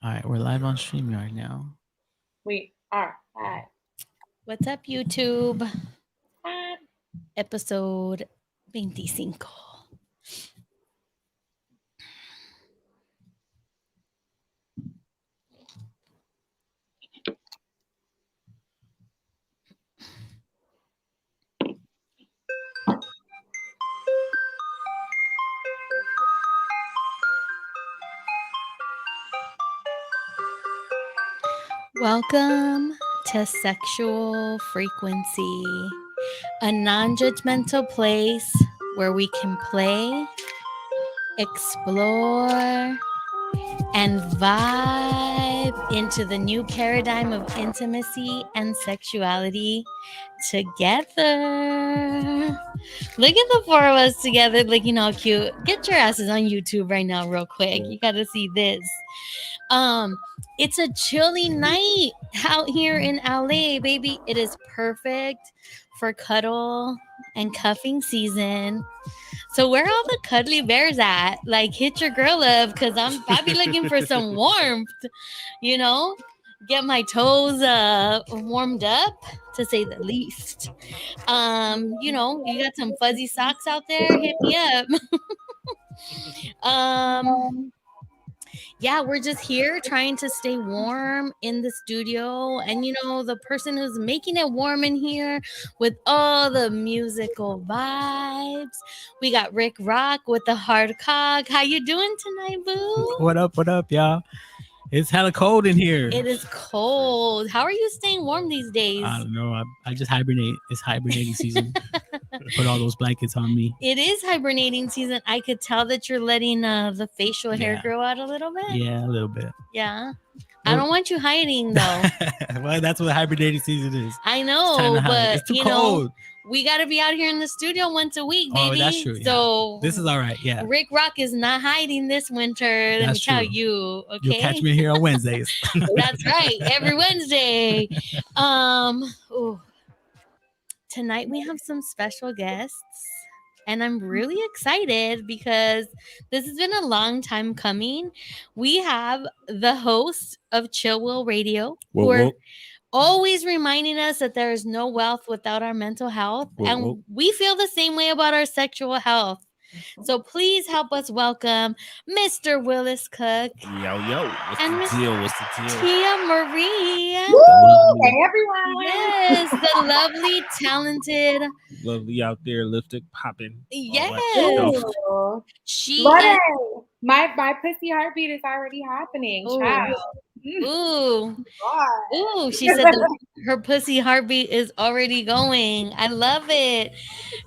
All right, we're live on StreamYard now. We are live. What's up, YouTube? Live. Episode 25. Welcome to Sexual Frequency, a non judgmental place where we can play, explore, and vibe into the new paradigm of intimacy and sexuality together. Look at the four of us together looking all cute. Get your asses on YouTube right now, real quick. You got to see this. It's a chilly night out here in LA, baby. It is perfect for cuddle and cuffing season. So where all the cuddly bears at? Like, hit your girl up, because I be looking for some warmth, you know? Get my toes warmed up, to say the least. You got some fuzzy socks out there, hit me up. Yeah, we're just here trying to stay warm in the studio. And the person who's making it warm in here with all the musical vibes, we got Rick Rock with the hard cock. How you doing tonight, boo? What up, y'all? It's hella cold in here. It is cold. How are you staying warm these days? I don't know. I just hibernate. It's hibernating season. Put all those blankets on me. It is hibernating season. I could tell that you're letting the facial hair grow out a little bit. Yeah, a little bit. Yeah. I don't want you hiding, though. Well, that's what hibernating season is. I know, but it's too cold. We got to be out here in the studio once a week, baby. Oh, that's true. Yeah. So this is all right. Yeah. Rick Rock is not hiding this winter. Let me tell you. Okay. You'll catch me here on Wednesdays. That's right. Every Wednesday. Tonight we have some special guests. And I'm really excited because this has been a long time coming. We have the host of Chill Will Radio, who are always reminding us that there is no wealth without our mental health. And we feel the same way about our sexual health. So please help us welcome Mr. Willis Cook. Yo. What's the deal? Tia Marie. Woo! Hey, everyone. Yes, the lovely, talented. Lovely out there, lifted, popping. Yes. She is... My pussy heartbeat is already happening, child. Ooh, she said her pussy heartbeat is already going. I love it.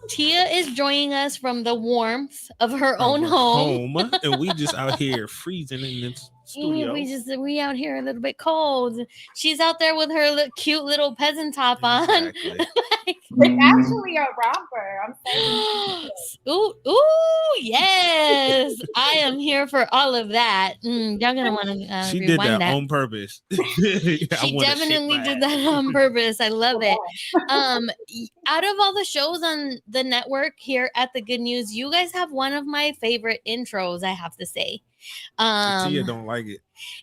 Tia is joining us from the warmth of her own home. And we just out here freezing in this studio. We out here a little bit cold. She's out there with her cute little peasant top on. Exactly. It's actually a romper. I'm saying. Ooh, yes. I am here for all of that. Y'all gonna want to she did that on purpose. She definitely did that on purpose. I love it. Out of all the shows on the network here at The Good News, you guys have one of my favorite intros, I have to say. Tia don't like it.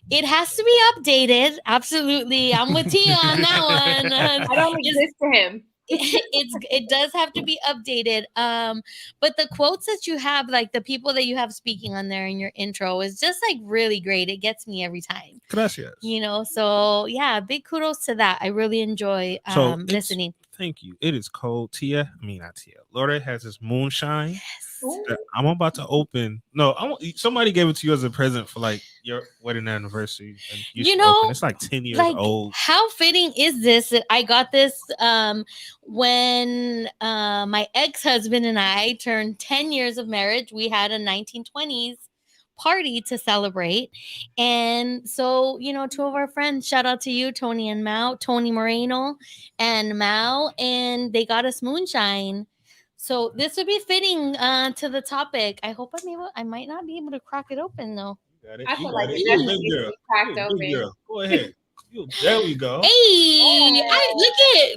It has to be updated. Absolutely. I'm with Tia on that one. I don't exist to him. It does have to be updated. But the quotes that you have, like the people that you have speaking on there in your intro, is just like really great. It gets me every time. Gracias. So yeah, big kudos to that. I really enjoy listening. Thank you. It is cold. Not Tia. Laura has this moonshine. Yes. I'm about to open. No, somebody gave it to you as a present for like your wedding anniversary. And it's like 10 years old. How fitting is this? I got this when my ex-husband and I turned 10 years of marriage. We had a 1920s party to celebrate. And so, two of our friends, shout out to you, Tony and Mao, Tony Moreno and Mao, and they got us moonshine. So this would be fitting to the topic. I hope I might not be able to crack it open though. I feel like it definitely needs to be cracked open. Go ahead. There we go. Hey,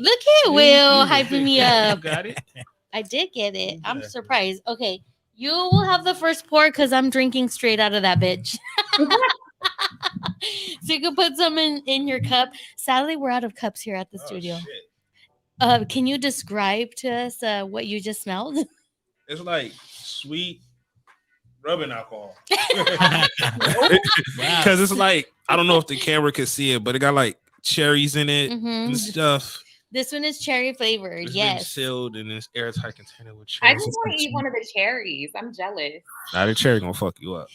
look at Will hyping me up. You got it? I did get it. I'm surprised. Okay, you will have the first pour because I'm drinking straight out of that bitch. So you can put some in your cup. Sadly, we're out of cups here at the studio. Shit. Can you describe to us what you just smelled? It's like sweet rubbing alcohol. Wow. Because it's like, I don't know if the camera can see it, but it got like cherries in it Mhm. and stuff. This one is cherry flavored. It's been yes. sealed in this airtight container with I cherries. just want to eat one of the cherries. I'm jealous. Nah, the cherry gonna fuck you up.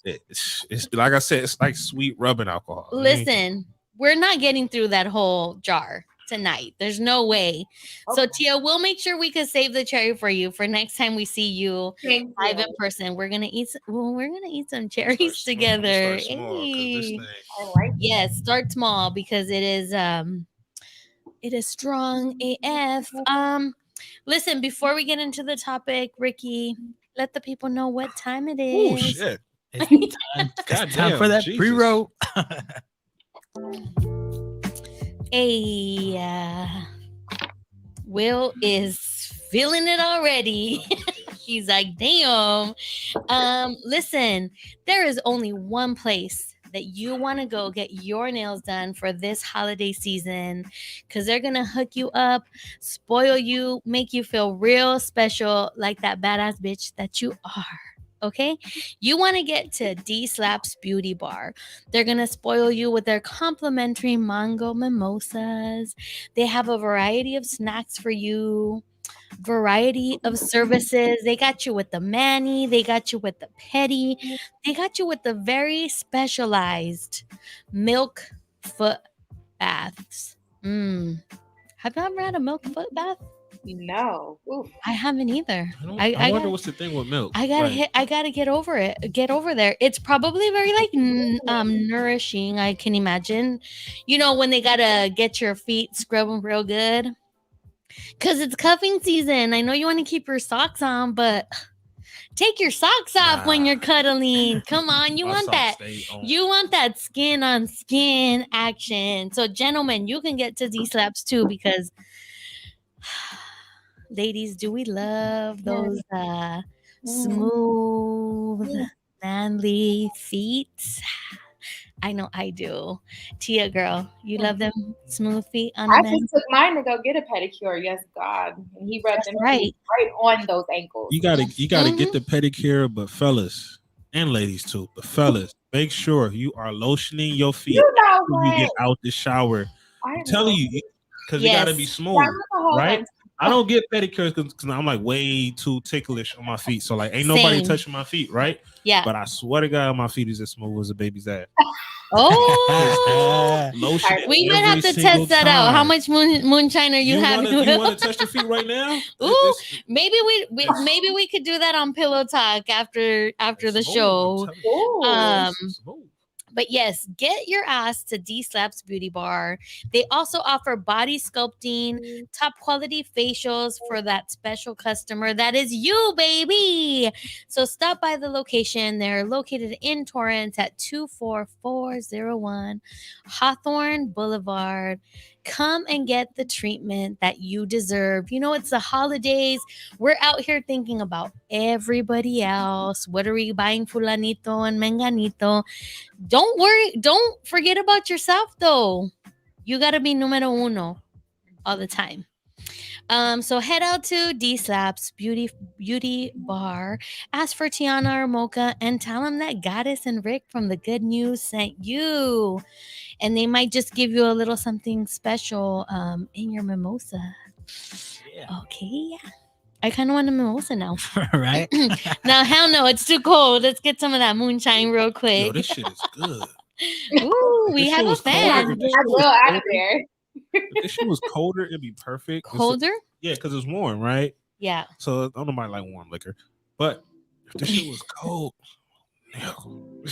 It's like I said, it's like sweet rubbing alcohol. Listen, we're not getting through that whole jar tonight. There's no way. So Okay. Tia, we'll make sure we can save the cherry for you for next time we see you Thank live in you. person. We're gonna eat. We're gonna eat some cherries together. Start small, 'cause this Hey. thing- I like Yes, start small because it is strong AF. Listen, before we get into the topic, Ricky, let the people know what time it Oh is. shit! It's time, God it's time for damn, that Jesus. pre-roll. Hey, Will is feeling it already. He's like, damn. Listen, there is only one place that you want to go get your nails done for this holiday season because they're going to hook you up, spoil you, make you feel real special like that badass bitch that you are. Okay, you want to get to D Slaps Beauty Bar. They're gonna spoil you with their complimentary mango mimosas. They have a variety of snacks for you, variety of services. They got you with the mani, they got you with the pedi, they got you with the very specialized milk foot baths. Have you ever had a milk foot bath? No. Oof. I haven't either. I wonder what's the thing with milk. I gotta Like, I gotta get over it. Get over there. It's probably very like nourishing. I can imagine. You know when they gotta get your feet scrubbing real good, cause it's cuffing season. I know you want to keep your socks on, but take your socks off when you're cuddling. Come on, you my want socks that. stay on. You want that skin on skin action. So gentlemen, you can get to D Slaps too because. Ladies, do we love those smooth, manly feet? I know I do. Tia, girl, you love them smooth feet on I a man? just took mine to go get a pedicure. Yes, God. And he rubbed them right. feet right on those ankles. You gotta get the pedicure, but fellas and ladies too, but fellas, make sure you are lotioning your feet You know when you get what? out the shower. I'm telling you, because Yes. you gotta be smooth, That was a whole right? bunch. I don't get pedicures because I'm like way too ticklish on my feet. So like ain't nobody Same. touching my feet, right? Yeah. But I swear to God, my feet is as smooth as a baby's ass. Oh, Lotion it we might every have to single test that out. How time. much moonshine are you having? You want to touch your feet right now? Ooh, maybe we could do that on Pillow Talk after the show. Ooh. But yes, get your ass to D Slaps Beauty Bar. They also offer body sculpting, top quality facials for that special customer that is you, baby. So stop by the location. They're located in Torrance at 24401 Hawthorne Boulevard. Come and get the treatment that you deserve. You know, it's the holidays. We're out here thinking about everybody else. What are we buying fulanito and menganito? Don't worry. Don't forget about yourself, though. You got to be numero uno all the time. So head out to D Slaps Beauty Bar. Ask for Tiana or Mocha and tell them that Goddess and Rick from the Good News sent you. And they might just give you a little something special in your mimosa. Yeah. Okay. I kind of want a mimosa now. Right? Now, hell no, it's too cold. Let's get some of that moonshine real Yo, quick. this shit is good. Ooh, we This have shit a was fan. colder. I will out of there. If this shit was colder, it'd be perfect. Colder? Yeah, because it's warm, right? Yeah. So I don't nobody like warm liquor. But if this shit was cold, no.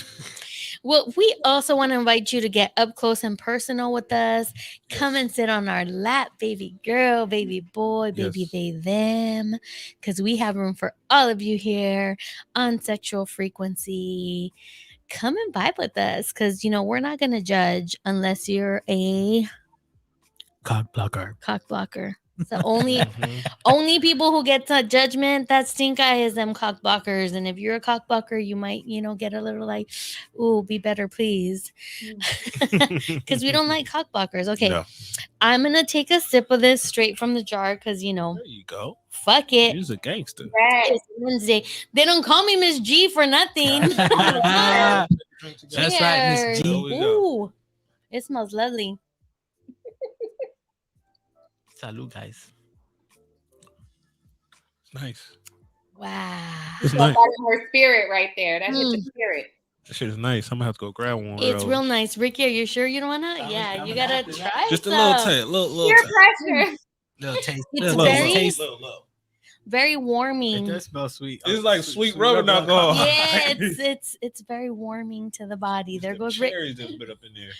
Well, we also want to invite you to get up close and personal with us. Come and sit on our lap, baby girl, baby boy, baby they, them. Because we have room for all of you here on Sexual Frequency. Come and vibe with us because, you know, we're not going to judge unless you're a Cock blocker. cock blocker. So only people who get to judgment that stink eye is them cockblockers. And if you're a cockblocker, you might, get a little like, ooh, be better, please. Because we don't like cockblockers. Okay. No. I'm gonna take a sip of this straight from the jar because There you go. fuck it. You're a gangster. Yes. It's Wednesday. They don't call me Miss G for nothing. That's right, Miss G. Cheers. Ooh, it smells lovely. Salud, guys. Nice. Wow. It's That nice. got her spirit right there. That hit the spirit. That shit is nice. I'm gonna have to go grab one. It's real nice. Ricky, are you sure you don't wanna? Yeah, you gotta try Just a some. little taste. Little Peer taste. pressure. Little taste. It's little very- taste. Little. Very It warming. does smell sweet. It's like sweet rubbing alcohol. Yeah, it's very warming to the body. There goes Rick. cherries that's been up in there.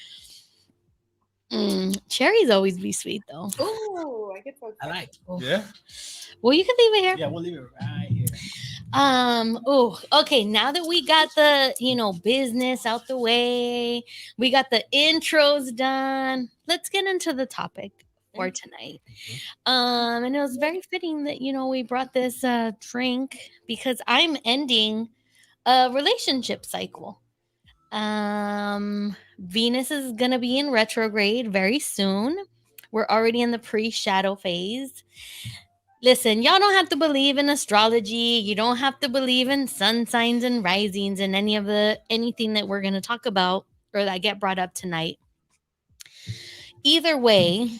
Cherries always be sweet though. Ooh, I get so I like. Yeah. Well, you can leave it here. Yeah, we'll leave it right here. Oh, okay. Now that we got the, business out the way, we got the intros done. Let's get into the topic for tonight. And it was very fitting that, we brought this drink because I'm ending a relationship cycle. Venus is going to be in retrograde very soon. We're already in the pre-shadow phase. Listen, y'all don't have to believe in astrology. You don't have to believe in sun signs and risings and anything that we're going to talk about or that get brought up tonight. Either way,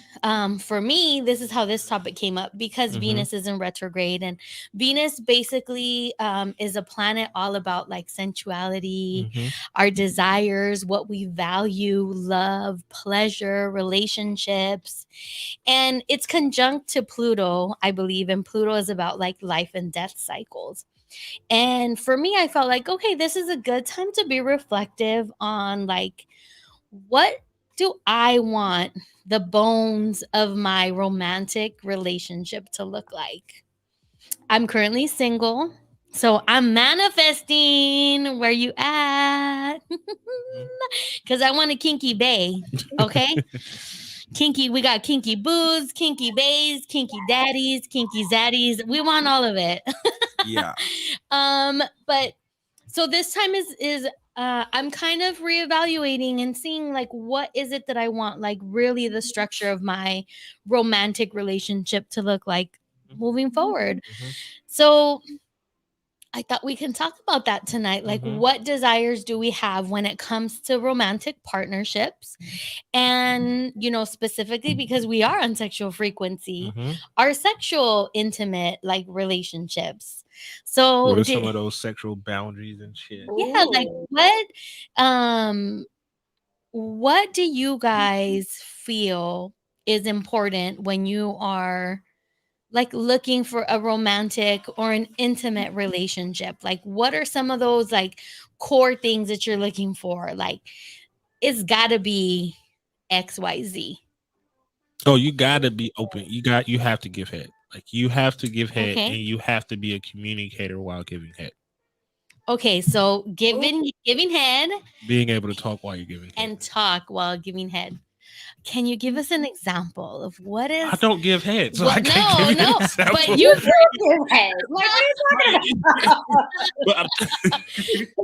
for me, this is how this topic came up because Venus is in retrograde, and Venus basically is a planet all about like sensuality, our desires, what we value, love, pleasure, relationships. And it's conjunct to Pluto, I believe, and Pluto is about like life and death cycles. And for me, I felt like, okay, this is a good time to be reflective on like, what do I want the bones of my romantic relationship to look like? I'm currently single, so I'm manifesting. Where you at? Because I want a kinky bae, okay? Kinky, we got kinky boos, kinky bays, kinky daddies, kinky zaddies. We want all of it. Yeah. But so this time is I'm kind of reevaluating and seeing like what is it that I want, like really the structure of my romantic relationship to look like moving forward. So I thought we can talk about that tonight. Like, what desires do we have when it comes to romantic partnerships? And, specifically because we are on sexual frequency, our sexual, intimate, like relationships. So, What are some of those sexual boundaries and shit? yeah, like what do you guys feel is important when you are like looking for a romantic or an intimate relationship? Like, what are some of those like core things that you're looking for? Like, it's got to be XYZ. Oh, you gotta be open. You have to give head. Like you have to give head, Okay. and you have to be a communicator while giving head. Okay, so giving head Being able to talk while you're giving head. and talk while giving head. Can you give us an example of what is? I don't give head, so Well, I can't give you no, an example. but you Give head. Like, what are you talking about?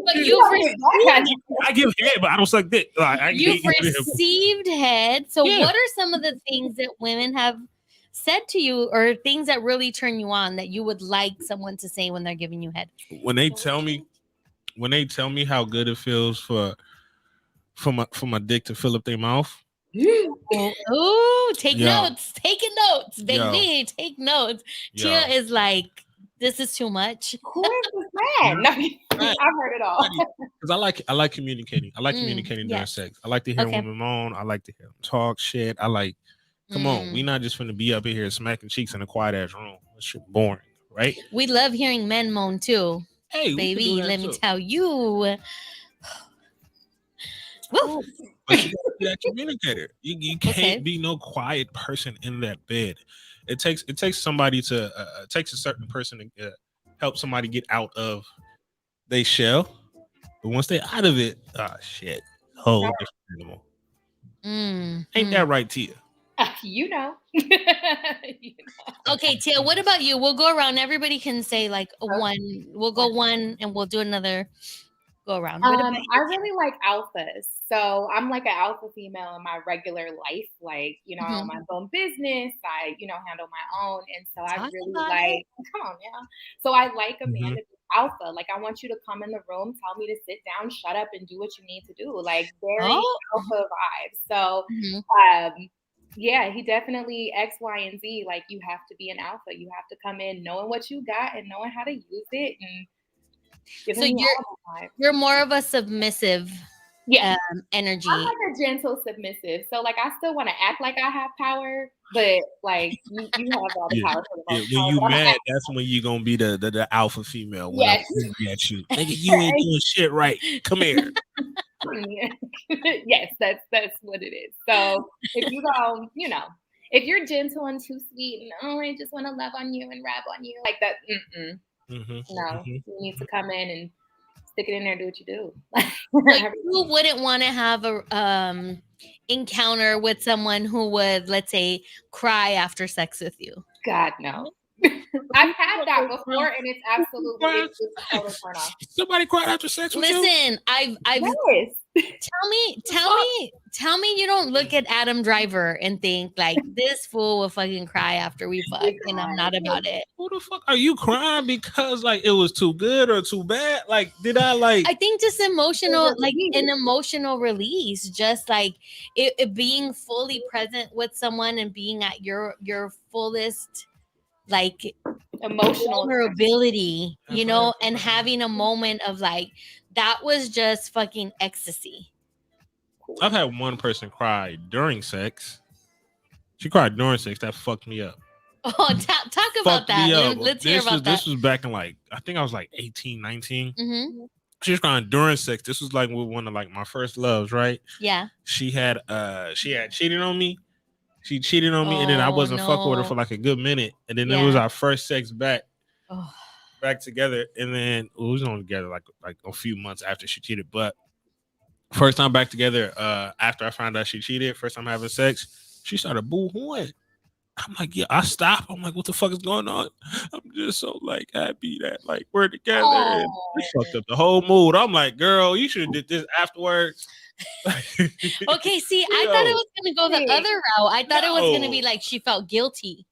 but You you don't give that kind of- I give head, but I don't suck dick. Like, I you've can't give head. received head. So Yeah. what are some of the things that women have said to you or things that really turn you on that you would like someone to say when they're giving you head? When they tell me how good it feels for my dick to fill up their mouth. Oh, take Yo. notes. Taking notes, baby. Take notes. Yo. Tia is like, this is too much. Who is this man? No, I've heard it all. Because I like communicating. I like communicating during yes. sex. I like to hear Okay. women moan. I like to hear them talk shit. I like, come on, we not just finna be up in here smacking cheeks in a quiet ass room. That shit boring, right? We love hearing men moan too. Hey, we can Baby, do that let me too. tell you. Woo. But you gotta be that communicator. You can't Okay. be no quiet person in that bed. It takes somebody to it takes a certain person to help somebody get out of they shell. But once they're out of it, shit, whole different animal. Ain't that right, Tia? You know. Okay, Tia, what about you? We'll go around. Everybody can say like one. We'll go one and we'll do another go around. What about you? I really like alphas. So I'm like an alpha female in my regular life. Like, I own my own business. I, handle my own. And so I Talk really about like, come on now. So I like a man Mhm. to be alpha. Like, I want you to come in the room, tell me to sit down, shut up, and do what you need to do. Like, very Oh. alpha vibes. So, Mhm. yeah, he definitely X, Y, and Z. Like, you have to be an alpha. You have to come in knowing what you got and knowing how to use it and giving So me all the vibes. you're more of a submissive Yeah. energy. I'm like a gentle submissive. So like I still want to act like I have power, but like you have all the Yeah. power for the Yeah, most when part. you But mad, that's when you gonna be the alpha female. When yes. I'm angry at you, nigga, you ain't doing shit right. Come here. Yes, that's what it is. So if you go, if you're gentle and too sweet and I just want to love on you and rap on you like that, no, you need to come in and stick it in there, and do what you do. Like you wouldn't want to have a encounter with someone who would, let's say, cry after sex with you. God, no. I've had that before, and it's absolutely it's a total turn off. Somebody cried after sex with you? Listen, I've Yes. tell me you don't look at Adam Driver and think like this fool will fucking cry after we fuck, and I'm not about it. Who the fuck are you crying because like it was too good or too bad? Like, did I like? I think just emotional, like an emotional release, just like it being fully present with someone and being at your fullest, like Emotional vulnerability, and having a moment of like that was just fucking ecstasy. I've had one person cry during sex. She cried during sex. That fucked me up. Oh, talk about that. Let's hear about that. This was back in like, I think I was like 18, 19. Mm-hmm. She was crying during sex. This was like with one of like my first loves, right? Yeah. She had cheated on me. She cheated on me, and then I wasn't fucking with her for like a good minute. And then it was our first sex back together. And then we was only together like a few months after she cheated. But first time back together, after I found out she cheated, first time having sex, she started boo-hooing. I'm like, yeah, I stopped. I'm like, what the fuck is going on? I'm just so like happy that like we're together. And it fucked up the whole mood. I'm like, girl, you should have did this afterwards. Okay, see, I thought it was gonna go the other route. I thought it was gonna be like she felt guilty,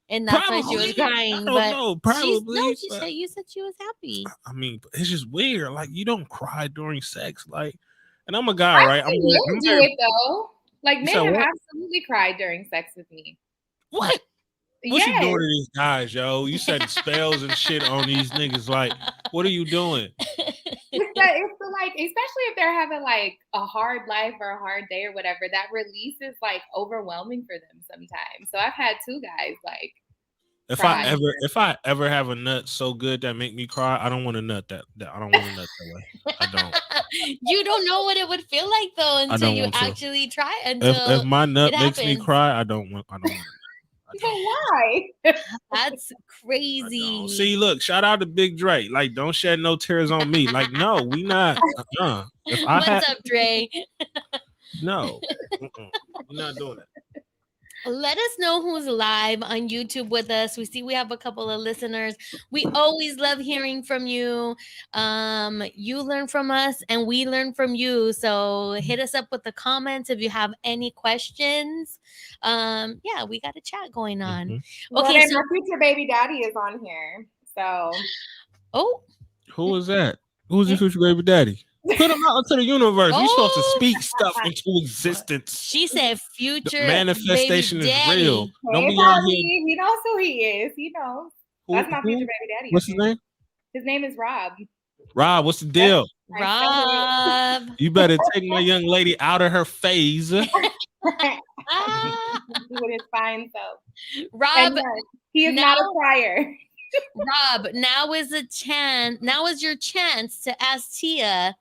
and that's why she was crying. I don't know, probably. She said you said she was happy. I mean, it's just weird. Like you don't cry during sex, like. And I'm a guy, right? I'm do it though. Like men have absolutely cried during sex with me. What? What you doing to these guys, yo? You setting spells and shit on these niggas. Like, what are you doing? It's like, especially if they're having like a hard life or a hard day or whatever, that release is like overwhelming for them sometimes. So I've had two guys like. If I ever have a nut so good that make me cry, I don't want a nut that I don't want a nut that way. I don't. You don't know what it would feel like though until you actually try. If my nut makes me cry, I don't want. But why? That's crazy. See, look, shout out to Big Dre. Like, don't shed no tears on me. Like, no, we not. What's up, Dre? No, we're not doing it. Let us know who's live on YouTube with us. We see we have a couple of listeners. We always love hearing from you. You learn from us and we learn from you. So hit us up with the comments if you have any questions. Yeah, we got a chat going on. Mm-hmm. Okay, well, so my future baby daddy is on here. So who is that? Who's your future baby daddy? Put him out into the universe. We're supposed to speak stuff into existence. She said future the manifestation baby is daddy. real. Don't be out here. He knows who he is. He knows. That's my future baby daddy. What's his name? His name is Rob. Rob, what's the deal? Rob. You better take my young lady out of her phase. With his fine self. Rob, he is not a crier. Rob, now is your chance to ask Tia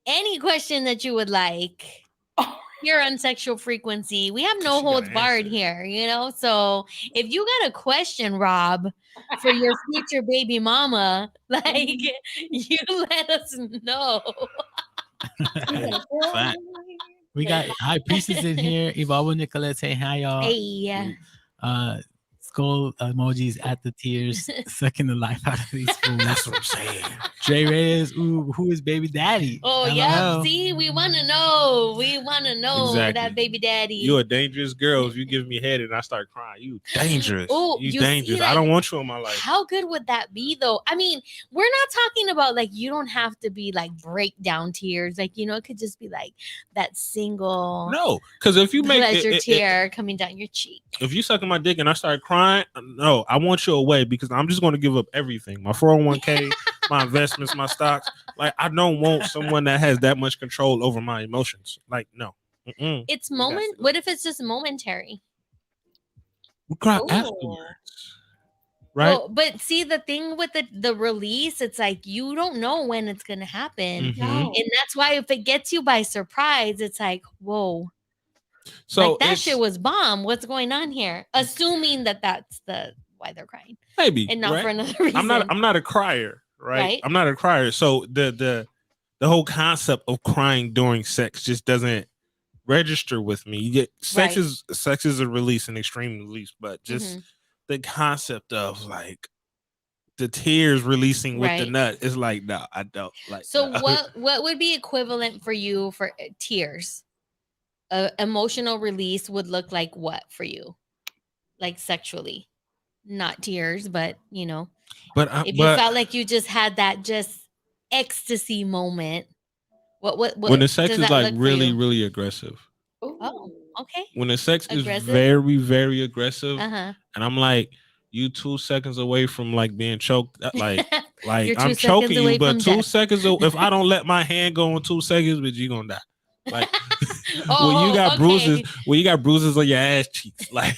any question that you would like here on Sexual Frequency. We have no holds barred here, so if you got a question, Rob, for your future baby mama, like you let us know. We got High Priestess in here. Evolve Nicolette saying hi, y'all. Hey. Skull emojis at the tears, sucking the life out of these fools. That's what I'm saying. Dre Reyes, ooh, who is baby daddy? Oh, yeah. See, we want to know. We want to know Exactly. that baby daddy. You a dangerous girl if you give me head and I start crying. You dangerous. Oh, you dangerous. See, like, I don't want you in my life. How good would that be, though? I mean, we're not talking about like you don't have to be like breakdown tears. Like, you know, it could just be like that single. No, because if you make pleasure tear coming down your cheek. If you sucking my dick and I start crying, no, I want you away because I'm just going to give up everything. My 401k, my investments, my stocks. Like, I don't want someone that has that much control over my emotions. Like, no. Mm-mm. It's moment. What if it's just momentary? We cry afterwards. Right. Well, but see, the thing with the release, it's like you don't know when it's going to happen. Mm-hmm. And that's why if it gets you by surprise, it's like, whoa. So like that shit was bomb. What's going on here? Assuming that that's why they're crying. Maybe. And not for another reason. I'm not a crier, right? I'm not a crier. So the whole concept of crying during sex just doesn't register with me. You get sex is a release, an extreme release, but just the concept of like the tears releasing with the nut is like, no, I don't like. So no. what would be equivalent for you for tears? Emotional release would look like what for you? Like sexually, not tears, but you know, if you felt like you just had that just ecstasy moment, what when the sex is like really aggressive. Oh, okay. When the sex is very, very aggressive, and I'm like, you 2 seconds away from like being choked, like I'm choking you, but 2 seconds. If I don't let my hand go in 2 seconds, but you gonna die. Like when you got bruises on your ass cheeks, like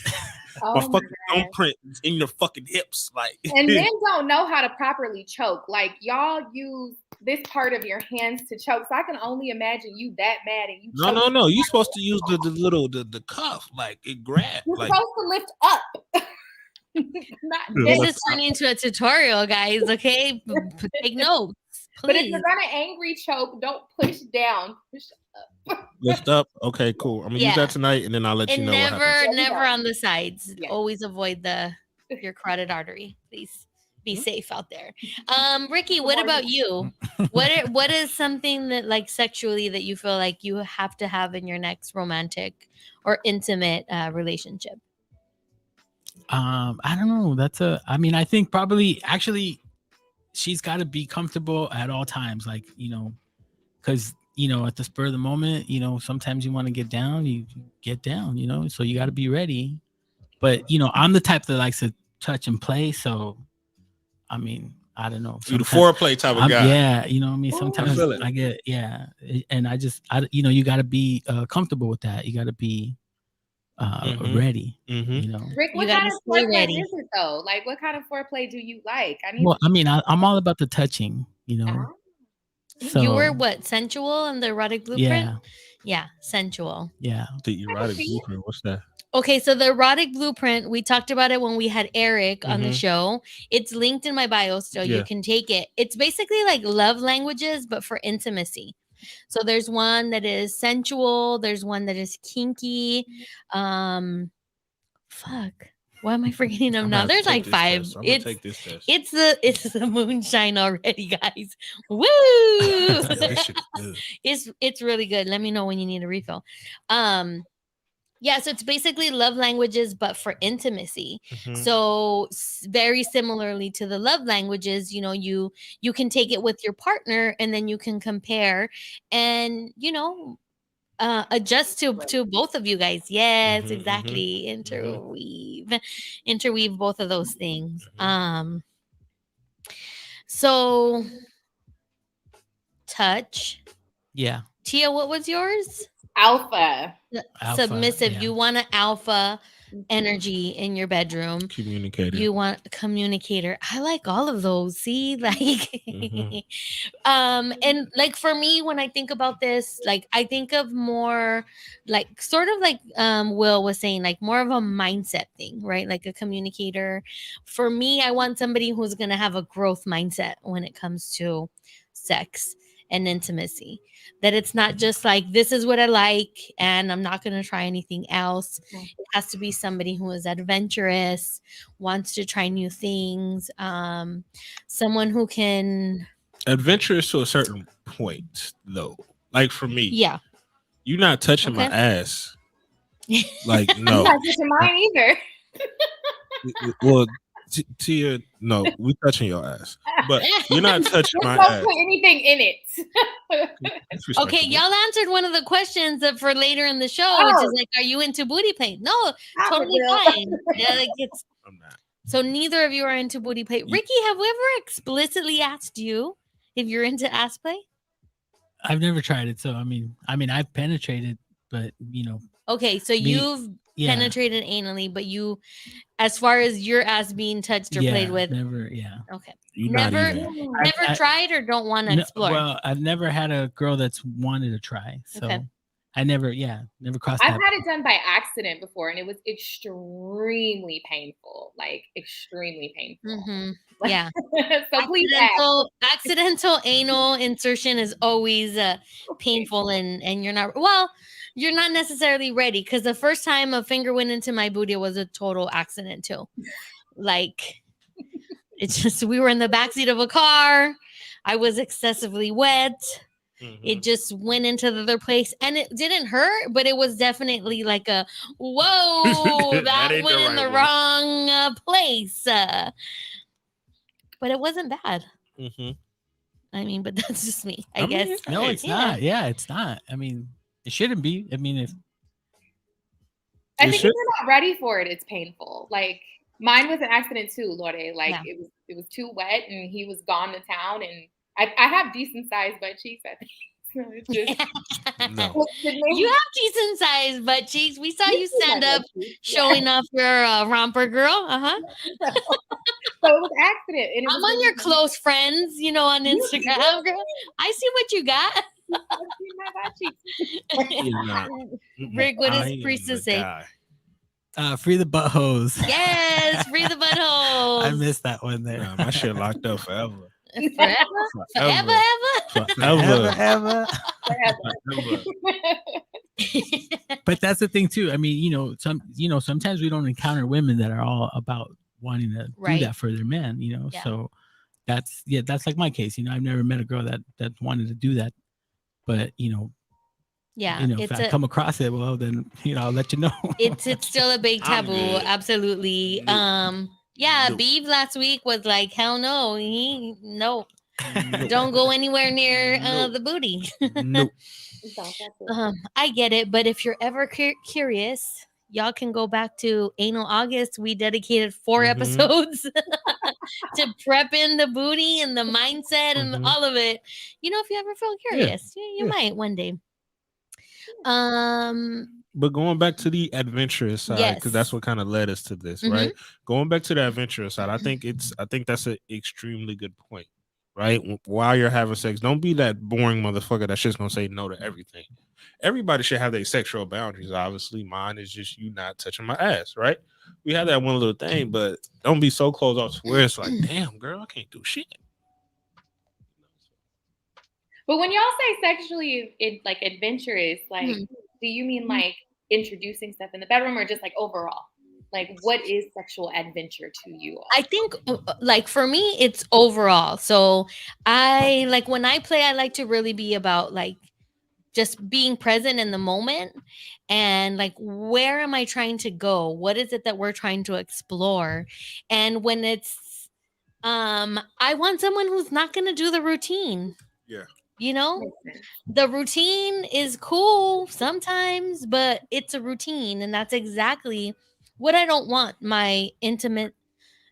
my fucking thumbprint in your fucking hips, like. And men don't know how to properly choke. Like y'all use this part of your hands to choke. So I can only imagine you that mad and you. No. You're supposed to use the cuff, like it grabs. You're like, supposed to lift up. This is turning into a tutorial, guys. Okay, take notes. Please. But if you're gonna angry choke, don't push down. Push up. Lift up. Okay, cool. I'm gonna use that tonight, and then I'll let you know. Never on the sides. Yeah. Always avoid your carotid artery. Please be safe out there. Ricky, what about you? What is something that like sexually that you feel like you have to have in your next romantic or intimate relationship? I don't know. I think probably actually she's got to be comfortable at all times. Like, you know, because, you know, at the spur of the moment, you know, sometimes you want to get down, you get down, you know, so you got to be ready. But, you know, I'm the type that likes to touch and play. So, I mean, I don't know. You're the foreplay type of guy. Yeah. You know what I mean? Sometimes I get, and you know, you got to be comfortable with that. You got to be ready. You know, Rick, what kind of foreplay is it though? Like, what kind of foreplay do you like? I'm all about the touching. You know, so you were what, sensual in the erotic blueprint? Yeah, sensual. Yeah, the erotic blueprint. What's that? Okay, so the erotic blueprint, we talked about it when we had Eric on the show. It's linked in my bio, so you can take it. It's basically like love languages, but for intimacy. So there's one that is sensual. There's one that is kinky. Why am I forgetting them now? There's like 5. It's the moonshine already, guys. Woo! It's really good. Let me know when you need a refill. Yeah, so it's basically love languages, but for intimacy. So very similarly to the love languages, you know, you can take it with your partner and then you can compare and, you know, adjust to both of you guys. Yes, exactly. Interweave both of those things. So touch. Yeah. Tia, what was yours? Alpha. Submissive. Yeah. You want an alpha energy in your bedroom. Communicator. You want a communicator. I like all of those. See, like, and like for me, when I think about this, like I think of more like sort of like Will was saying, like more of a mindset thing, right? Like a communicator. For me, I want somebody who's gonna have a growth mindset when it comes to sex. and intimacy. That it's not just like, this is what I like and I'm not going to try anything else. It has to be somebody who is adventurous, wants to try new things, someone who can... Adventurous to a certain point, though. Like for me, yeah, you're not touching my ass. Like, no, you're not touching mine either. Well, Tia, no, we touching your ass, but you're not touching my ass. Don't put anything in it. Okay, y'all answered one of the questions that for later in the show, which is like, are you into booty play? No, totally fine. Yeah, like I'm not. So neither of you are into booty play. Ricky, have we ever explicitly asked you if you're into ass play? I've never tried it, so I mean, I've penetrated, but you know. Okay, so you've penetrated anally, but you, as far as your ass being touched or played with, never. Yeah. Okay. You're never tried or don't want to explore. Well, I've never had a girl that's wanted to try, so I never crossed. I've had it done by accident before, and it was extremely painful. Like extremely painful. Mm-hmm. Yeah. So please, accidental anal insertion is always painful, and you're not necessarily ready, because the first time a finger went into my booty was a total accident too. Like, it's just, we were in the backseat of a car. I was excessively wet. Mm-hmm. It just went into the other place, and it didn't hurt, but it was definitely like a, whoa, that went in the wrong place. But it wasn't bad. Mm-hmm. I mean, but that's just me, I guess. No, it's not. Yeah, it's not. I mean, it shouldn't be. I mean, I think if you're not ready for it, it's painful. Like, mine was an accident too, Lorde. Like, it was too wet, and he was gone to town, and I have decent sized butt cheeks, I think. So it's just, no. You have decent sized butt cheeks. We saw you stand up showing off your romper, girl. So it was an accident. And I'm on your close friends, on Instagram, girl. I see what you got. Rick, what does Priestess say? Free the buttholes. Yes, free the buttholes. I missed that one there. Nah, my shit locked up forever. Forever. But that's the thing too. I mean, sometimes we don't encounter women that are all about wanting to do that for their men. So that's like my case. I've never met a girl that wanted to do that, but if I come across it, well, then I'll let you know. It's still a big taboo. Absolutely. Yeah, Beeve last week was like, hell no. Don't go anywhere near the booty. Nope. I get it, but if you're ever curious, y'all can go back to Anal August. We dedicated 4 episodes to prepping the booty and the mindset and all of it. If you ever feel curious, you might one day. But going back to the adventurous side, because that's what kind of led us to this, right? Going back to the adventurous side, I think that's an extremely good point, right? While you're having sex, don't be that boring motherfucker that's just gonna say no to everything. Everybody should have their sexual boundaries. Obviously, mine is just you not touching my ass, right? We have that one little thing, but don't be so closed off to where it's like, damn, girl, I can't do shit. But when y'all say sexually, like adventurous, like, do you mean like introducing stuff in the bedroom, or just like overall? Like, what is sexual adventure to you all? I think, like, for me, it's overall. So when I play, I like to really be about like just being present in the moment, and like, where am I trying to go? What is it that we're trying to explore? And when it's, I want someone who's not going to do the routine. Yeah. The routine is cool sometimes, but it's a routine, and that's exactly what I don't want my intimate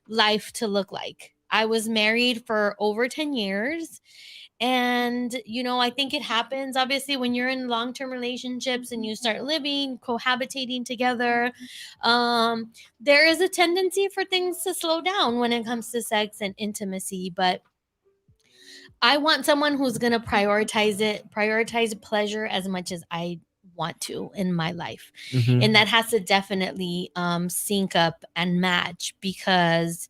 life to look like. I was married for over 10 years, and I think it happens obviously when you're in long-term relationships and you start living, cohabitating together. There is a tendency for things to slow down when it comes to sex and intimacy, but I want someone who's going to prioritize pleasure as much as I want to in my life. And that has to definitely sync up and match, because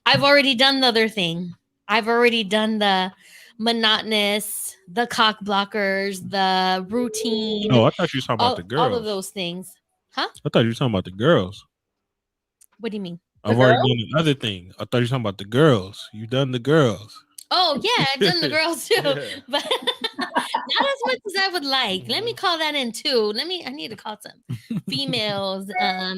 I've already done the other thing. I've already done the monotonous, the cock blockers, the routine. Oh, I thought you were talking about the girls. All of those things. Huh? I thought you were talking about the girls. What do you mean? I've already done the other thing. I thought you were talking about the girls. You've done the girls. Oh yeah, I've done the girls too, but not as much as I would like. Let me call that in too. I need to call some females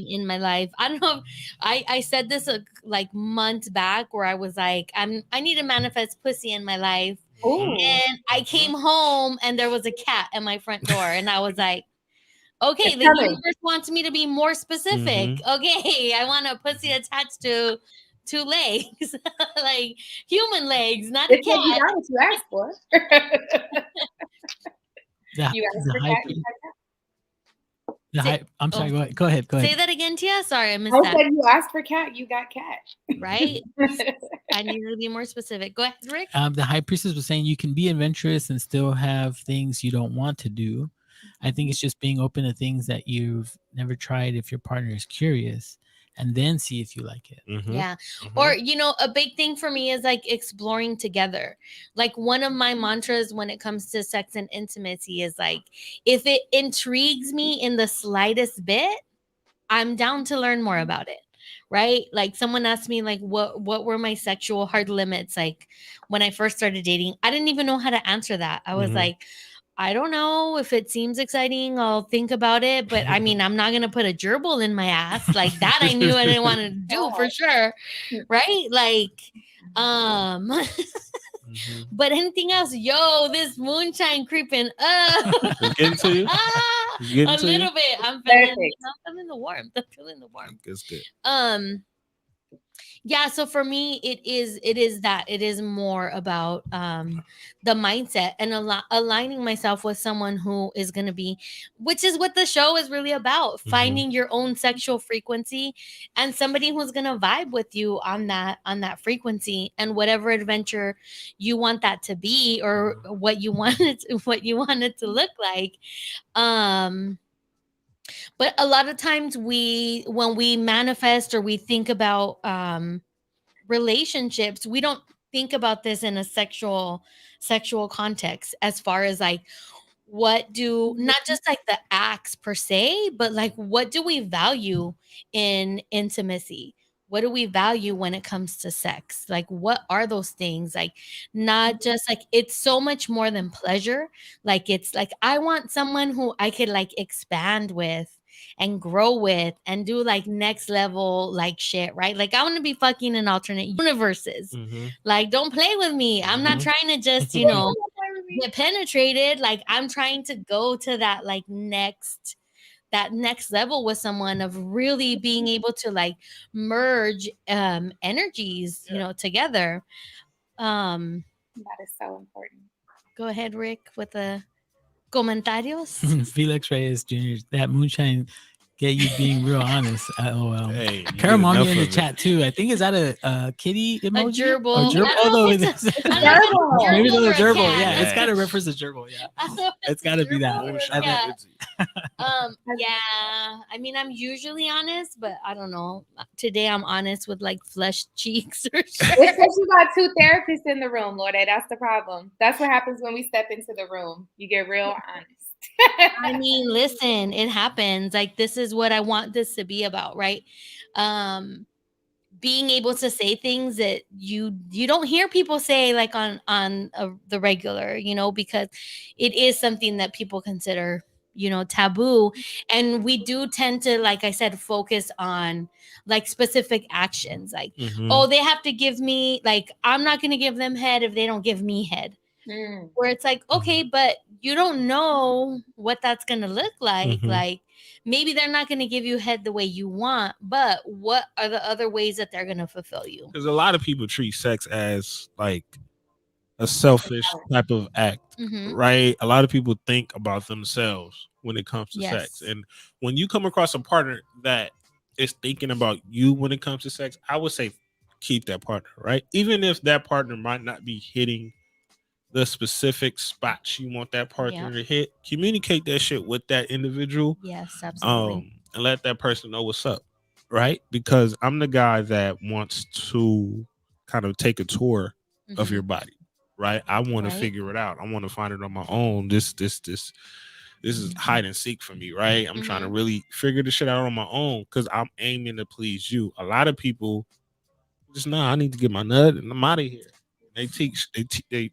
in my life. I don't know if I said this like months back where I was like, I need to manifest pussy in my life. Ooh. And I came home and there was a cat at my front door, and I was like, okay, the universe wants me to be more specific. Okay, I want a pussy attached to 2 legs, like human legs, not a cat. You got what you asked for. You asked for cat. I'm sorry. Go ahead. Say that again, Tia. Sorry, I missed that. I said you asked for cat, you got cat. Right? I need to be more specific. Go ahead, Rick. The high priestess was saying you can be adventurous and still have things you don't want to do. I think it's just being open to things that you've never tried if your partner is curious, and then see if you like it. Yeah. Or, a big thing for me is like exploring together. Like one of my mantras when it comes to sex and intimacy is like, if it intrigues me in the slightest bit, I'm down to learn more about it. Right? Like someone asked me like, what were my sexual hard limits? Like when I first started dating, I didn't even know how to answer that. I was like, I don't know. If it seems exciting, I'll think about it. But I mean, I'm not going to put a gerbil in my ass. Like that I knew I didn't want to do for sure. Right? Like, but anything else? Yo, this moonshine creeping up. Getting to you? A little bit. I'm feeling the warmth. I'm feeling the warmth. That's good. Yeah, so for me it is more about the mindset and aligning myself with someone who is going to be, which is what the show is really about, finding your own sexual frequency and somebody who's going to vibe with you on that frequency and whatever adventure you want that to be or what you want it to look like. But a lot of times when we manifest or we think about relationships, we don't think about this in a sexual context as far as like what do not just like the acts per se, but like what do we value in intimacy? What do we value when it comes to sex? Like, what are those things? Like, not just like, it's so much more than pleasure. Like, it's like, I want someone who I could like expand with and grow with and do like next level like shit, right? Like, I want to be fucking in alternate universes. Like, don't play with me. I'm not trying to just, get penetrated. Like, I'm trying to go to that like next level with someone of really being able to like merge energies, together. That is so important. Go ahead, Rick, with the comentarios. Felix Reyes Jr., that moonshine get you being real honest. Hey, Karamami in the chat too. I think, is that a kitty emoji? A gerbil. Maybe it's a gerbil. Yeah, cat. it's got to reference a gerbil. Yeah, it's got to be that. Yeah. I mean, I'm usually honest, but I don't know. Today I'm honest with like flushed cheeks or It's because you got 2 therapists in the room, Lorde. That's the problem. That's what happens when we step into the room. You get real honest. I mean, listen, it happens. Like, this is what I want this to be about, right? Being able to say things that you don't hear people say like on the regular, because it is something that people consider, taboo. And we do tend to, like I said, focus on like specific actions. Like, oh, they have to give me, like, I'm not going to give them head if they don't give me head. Where it's like, okay, but you don't know what that's going to look like. Like, maybe they're not going to give you head the way you want, but what are the other ways that they're going to fulfill you? Because a lot of people treat sex as like a selfish type of act, right? A lot of people think about themselves when it comes to sex. And when you come across a partner that is thinking about you when it comes to sex, I would say keep that partner, right? Even if that partner might not be hitting the specific spots you want that partner to hit, communicate that shit with that individual. Yes, absolutely. And let that person know what's up, right? Because I'm the guy that wants to kind of take a tour of your body, right? I want to figure it out. I want to find it on my own. This is hide and seek for me, right? I'm trying to really figure this shit out on my own because I'm aiming to please you. A lot of people just I need to get my nut and I'm out of here. They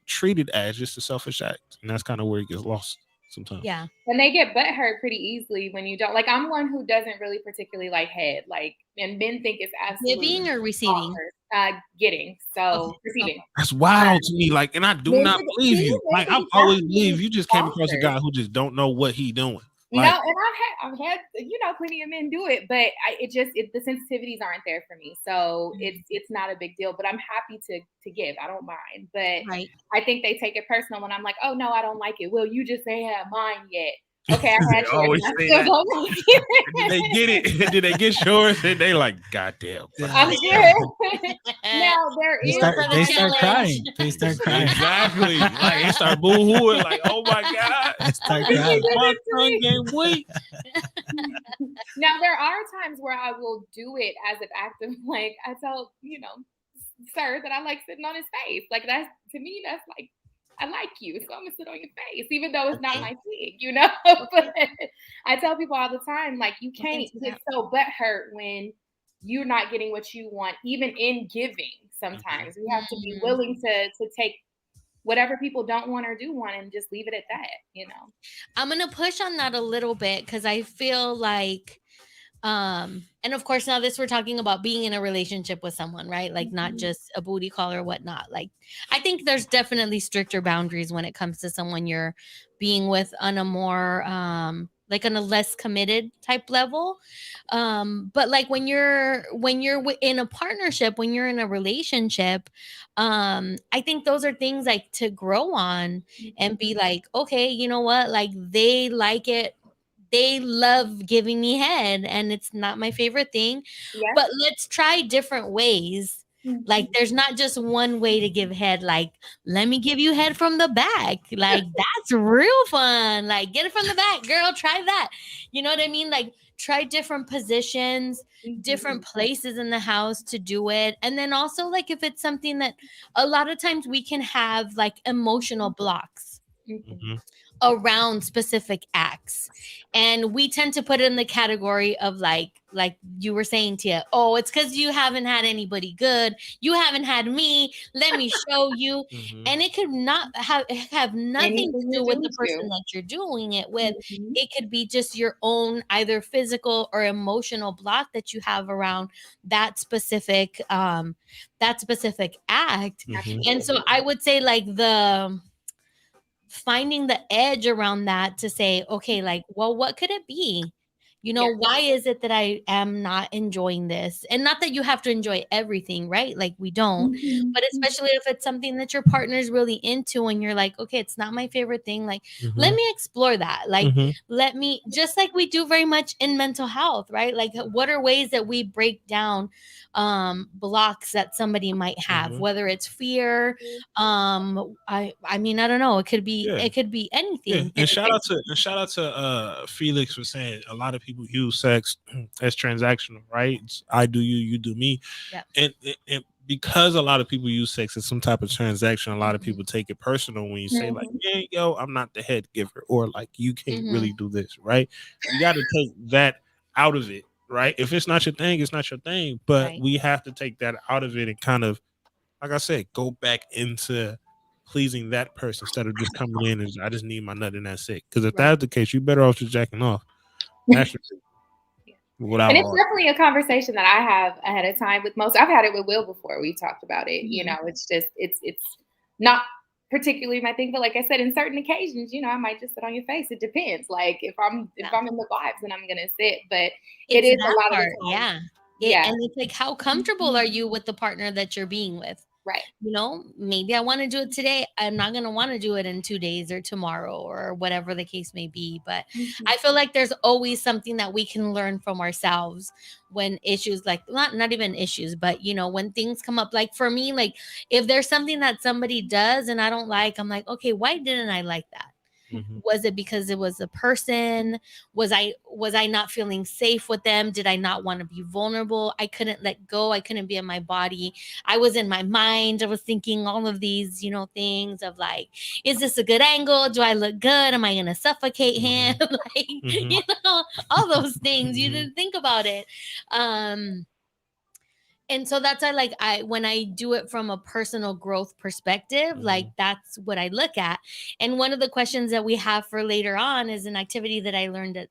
treat it as just a selfish act, and that's kind of where it gets lost sometimes. Yeah, and they get butthurt pretty easily when you don't. Like, I'm one who doesn't really particularly like head. Like, and men think it's absolutely giving or receiving. Getting. So receiving. That's wild to me. Like, and I do not believe you. Like, I've always believed you just came across a guy who just don't know what he doing. Like, no, and I've had plenty of men do it, but the sensitivities aren't there for me, so it's not a big deal. But I'm happy to give. I don't mind, but I think they take it personal when I'm like, oh no, I don't like it. Well, you just ain't had mine yet. Okay, I had you. Always say that. Did they get it? Did they get yours? And they like, goddamn. I'm good. Now they start crying. They start crying. Exactly. Like they start boo-hooing. Like, oh my god. They start crying. My tongue game weak. Now there are times where I will do it as an act of like I tell sir that I like sitting on his face. Like that's to me that's like. I like you, so I'm gonna sit on your face, even though it's not my thing, But I tell people all the time, like, you can't get so butthurt when you're not getting what you want, even in giving. Sometimes we have to be willing to take whatever people don't want or do want and just leave it at that, I'm gonna push on that a little bit because I feel like and of course now we're talking about being in a relationship with someone, right? Like not just a booty call or whatnot. Like I think there's definitely stricter boundaries when it comes to someone you're being with on a more like on a less committed type level. But like when you're in a partnership, when you're in a relationship, I think those are things like to grow on and be like, okay, you know what? Like they like it. They love giving me head and it's not my favorite thing, but let's try different ways. Like there's not just one way to give head. Like, let me give you head from the back. Like that's real fun. Like get it from the back, girl, try that. You know what I mean? Like try different positions, different places in the house to do it. And then also like if it's something that a lot of times we can have like emotional blocks around specific acts, and we tend to put it in the category of like you were saying, Tia, oh, it's because you haven't had anybody good, you haven't had me, let me show you. And it could not have nothing to do with the person that you're doing it with. It could be just your own either physical or emotional block that you have around that specific act. And so I would say like finding the edge around that to say, okay, like, well, what could it be? Why is it that I am not enjoying this? And not that you have to enjoy everything, right? Like we don't, but especially if it's something that your partner is really into and you're like, okay, it's not my favorite thing. Like, let me explore that. Like, let me, just like we do very much in mental health, right? Like what are ways that we break down blocks that somebody might have, whether it's fear. I mean, I don't know. It could be anything. And shout out to Felix for saying a lot of people use sex as transactional, right? It's I do you, you do me. And because a lot of people use sex as some type of transaction, a lot of people take it personal when you say like, yeah, yo, I'm not the head giver, or like you can't really do this, right? You got to take that out of it, right? If it's not your thing, it's not your thing. But we have to take that out of it and kind of, like I said, go back into pleasing that person instead of just coming in and I just need my nut and that's it. Because if that's the case, you're better off just jacking off. Naturally. And it's definitely a conversation that I have ahead of time with most. I've had it with Will before. We talked about it. It's just it's not particularly my thing, but like I said, in certain occasions, I might just sit on your face. It depends. Like if I'm in the vibes, then I'm gonna sit. But it is a lot of the time. And it's like, how comfortable are you with the partner that you're being with? Right. Maybe I want to do it today. I'm not going to want to do it in 2 days or tomorrow or whatever the case may be. But I feel like there's always something that we can learn from ourselves when issues like not even issues, but when things come up, like for me, like if there's something that somebody does and I don't like, I'm like, okay, why didn't I like that? Was it because it was a person? Was I not feeling safe with them? Did I not want to be vulnerable? I couldn't let go. I couldn't be in my body. I was in my mind. I was thinking all of these, things of like, is this a good angle? Do I look good? Am I going to suffocate him? Like, all those things. You didn't think about it. And so that's when I do it from a personal growth perspective, like that's what I look at. And one of the questions that we have for later on is an activity that I learned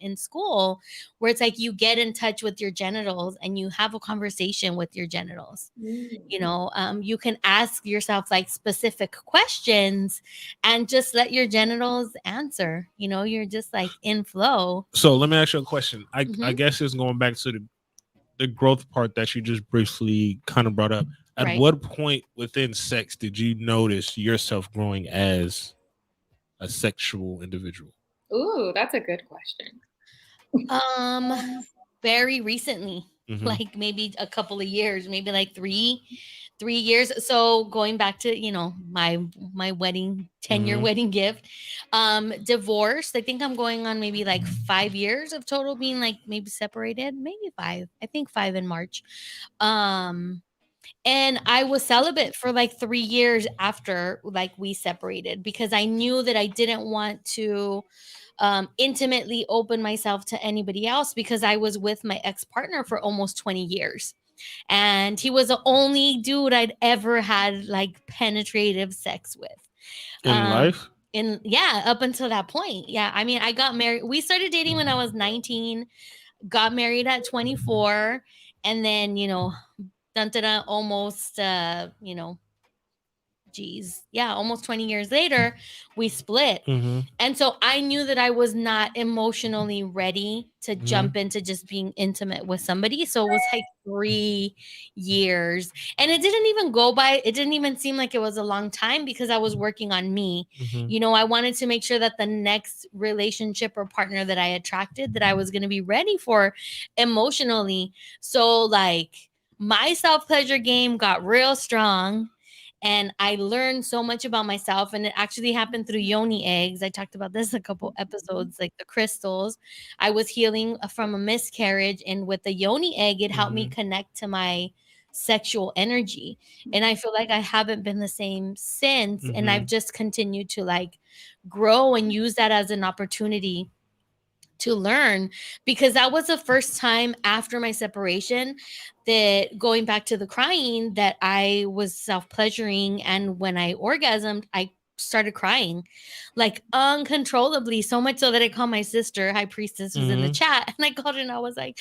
in school, where it's like you get in touch with your genitals and you have a conversation with your genitals. You can ask yourself like specific questions and just let your genitals answer. You're just like in flow. So let me ask you a question. I guess it's going back to the growth part that you just briefly kind of brought up. At what point within sex did you notice yourself growing as a sexual individual? Ooh, that's a good question. Very recently, like maybe a couple of years, maybe like 3 years. So going back to, my wedding, 10-year wedding gift, divorced. I think I'm going on maybe like 5 years of total being like maybe separated, maybe 5. I think 5 in March. And I was celibate for like 3 years after like we separated, because I knew that I didn't want to intimately open myself to anybody else, because I was with my ex-partner for almost 20 years. And he was the only dude I'd ever had like penetrative sex with. In life? Up until that point. Yeah. I mean, I got married. We started dating when I was 19, got married at 24. And then, almost, almost 20 years later, we split. And so I knew that I was not emotionally ready to jump into just being intimate with somebody. So it was like 3 years. And it didn't even go by. It didn't even seem like it was a long time, because I was working on me. I wanted to make sure that the next relationship or partner that I attracted, that I was going to be ready for emotionally. So like my self-pleasure game got real strong. And I learned so much about myself, and it actually happened through yoni eggs. I talked about this a couple episodes, like the crystals. I was healing from a miscarriage, and with the yoni egg, it helped me connect to my sexual energy. And I feel like I haven't been the same since. And I've just continued to like grow and use that as an opportunity to learn, because that was the first time after my separation, that going back to the crying, that I was self-pleasuring. And when I orgasmed, I started crying like uncontrollably, so much so that I called my sister. High Priestess was in the chat, and I called her and I was like,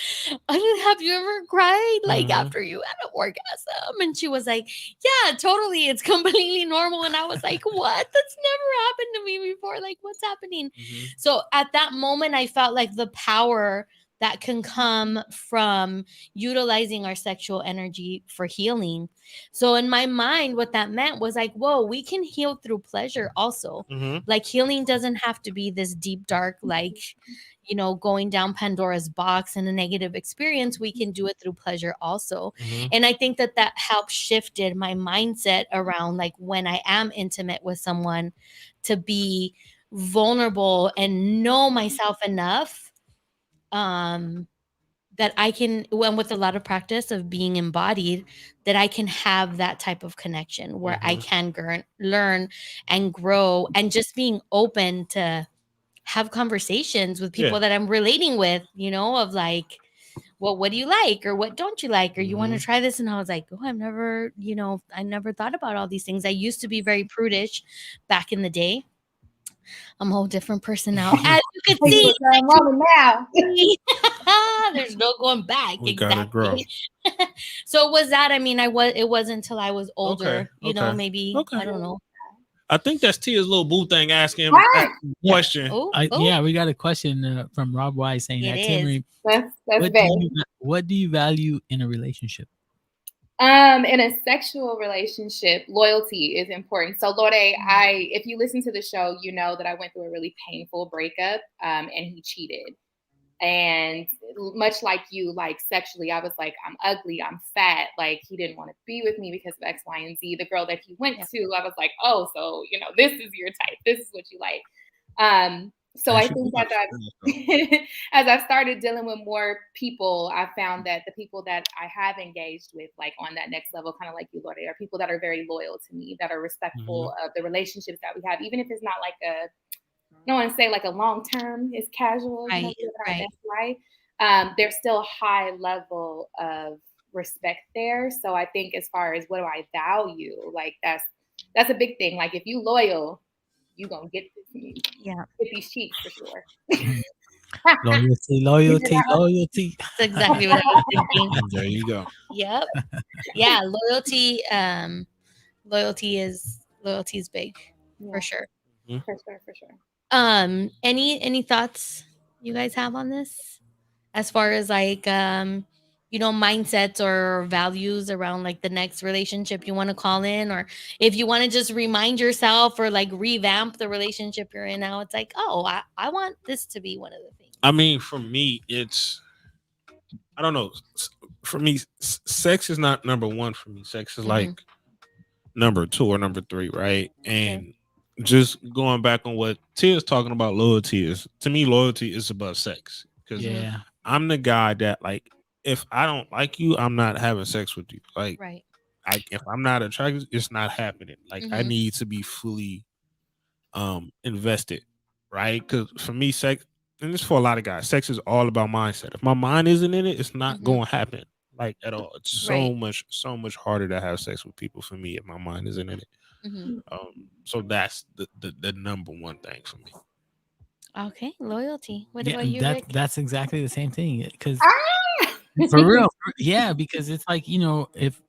have you ever cried like after you had an orgasm? And she was like, yeah, totally, it's completely normal. And I was like, what? That's never happened to me before. Like, what's happening? So at that moment, I felt like the power that can come from utilizing our sexual energy for healing. So in my mind, what that meant was like, whoa, we can heal through pleasure also. Like healing doesn't have to be this deep, dark, like, going down Pandora's box and a negative experience. We can do it through pleasure also. And I think that helped shifted my mindset around like when I am intimate with someone, to be vulnerable and know myself enough that I can, when with a lot of practice of being embodied, that I can have that type of connection where I can learn and grow, and just being open to have conversations with people that I'm relating with, of like, well, what do you like? Or what don't you like? Or you want to try this? And I was like, oh, I never thought about all these things. I used to be very prudish back in the day. I'm a whole different person now. As you can see, now. There's no going back. We gotta grow. So it was that. I mean, it wasn't until I was older, maybe, I don't know. I think that's Tia's little boo thing asking him a question. Yeah, we got a question from Rob Wise saying that, Timmy, what do you value in a relationship? In a sexual relationship, loyalty is important. So Lorde, if you listen to the show, you know that I went through a really painful breakup, and he cheated. And much like you, like sexually, I was like, I'm ugly, I'm fat. Like he didn't want to be with me because of X, Y, and Z. The girl that he went to, I was like, oh, so, this is your type. This is what you like. So I think that as I've started dealing with more people, I've found that the people that I have engaged with, like on that next level, kind of like you, Lord, are people that are very loyal to me, that are respectful of the relationships that we have, even if it's not like I don't want to say like a long term, it's casual, right, you know, right. That's right. There's still a high level of respect there. So I think as far as what do I value, like that's a big thing. Like if you loyal, you gonna get these cheeks for sure. Loyalty. That's exactly what I was thinking. There you go. Yep. Yeah, loyalty. Loyalty is big for sure. For sure. Any thoughts you guys have on this, as far as like mindsets or values around like the next relationship you want to call in, or if you want to just remind yourself or like revamp the relationship you're in now? It's like, oh, I want this to be one of the things. I mean, for me, I don't know. For me, sex is not number one for me. Sex is like number 2 or number 3, right? And just going back on what Tia's talking about, loyalty is, to me, loyalty is above sex. Because I'm the guy that, like, if I don't like you, I'm not having sex with you. Like, if I'm not attracted, it's not happening. Like, I need to be fully invested, right? Because for me, sex, and it's for a lot of guys, sex is all about mindset. If my mind isn't in it, it's not going to happen, like, at all. It's so much harder to have sex with people for me if my mind isn't in it. So that's the number one thing for me. Okay, loyalty. What about you, Rick? That's exactly the same thing. Because for real, because it's like, if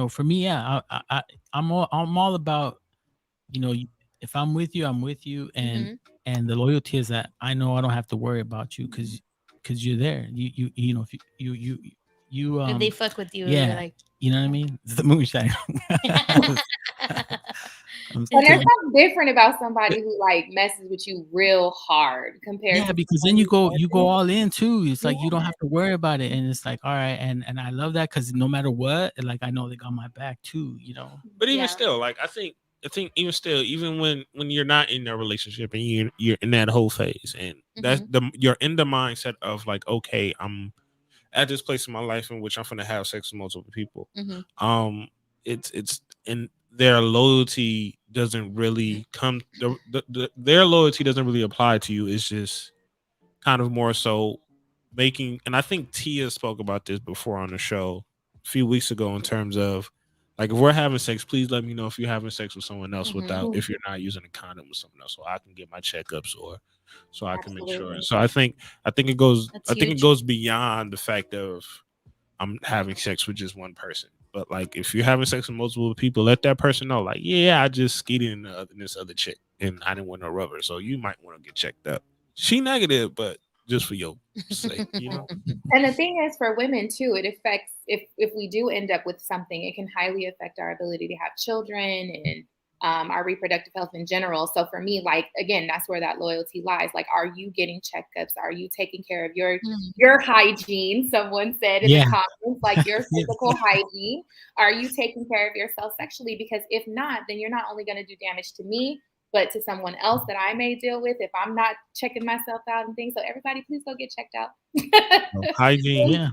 for me, I'm all about, if I'm with you, I'm with you, and the loyalty is that I know I don't have to worry about you because you're there. If if they fuck with you, you're like, you know what I mean? It's the moonshine. And there's something different about somebody who like messes with you real hard compared to because then you go all in too. It's like you don't have to worry about it, and it's like, all right, and I love that because no matter what, like I know they got my back too, But even still, like I think even still, even when you're not in a relationship and you're in that whole phase, and that's you're in the mindset of like, okay, I'm at this place in my life in which I'm gonna have sex with multiple people. It's and their loyalty doesn't really come. Their loyalty doesn't really apply to you. It's just kind of more so making. And I think Tia spoke about this before on the show a few weeks ago in terms of like, if we're having sex, please let me know if you're having sex with someone else if you're not using a condom with someone else, so I can get my checkups or so I can make sure. And so I think it goes beyond the fact of I'm having sex with just one person. But like, if you're having sex with multiple people, let that person know, like, yeah, I just skeeted in this other chick and I didn't want no rubber, so you might want to get checked up. She negative, but just for your sake, And the thing is, for women too, it affects if we do end up with something, it can highly affect our ability to have children and our reproductive health in general. So for me, like, again, that's where that loyalty lies. Like, are you getting checkups? Are you taking care of your hygiene? Someone said in the comments, like your physical hygiene. Are you taking care of yourself sexually? Because if not, then you're not only going to do damage to me, but to someone else that I may deal with if I'm not checking myself out and things. So everybody, please go get checked out. Hygiene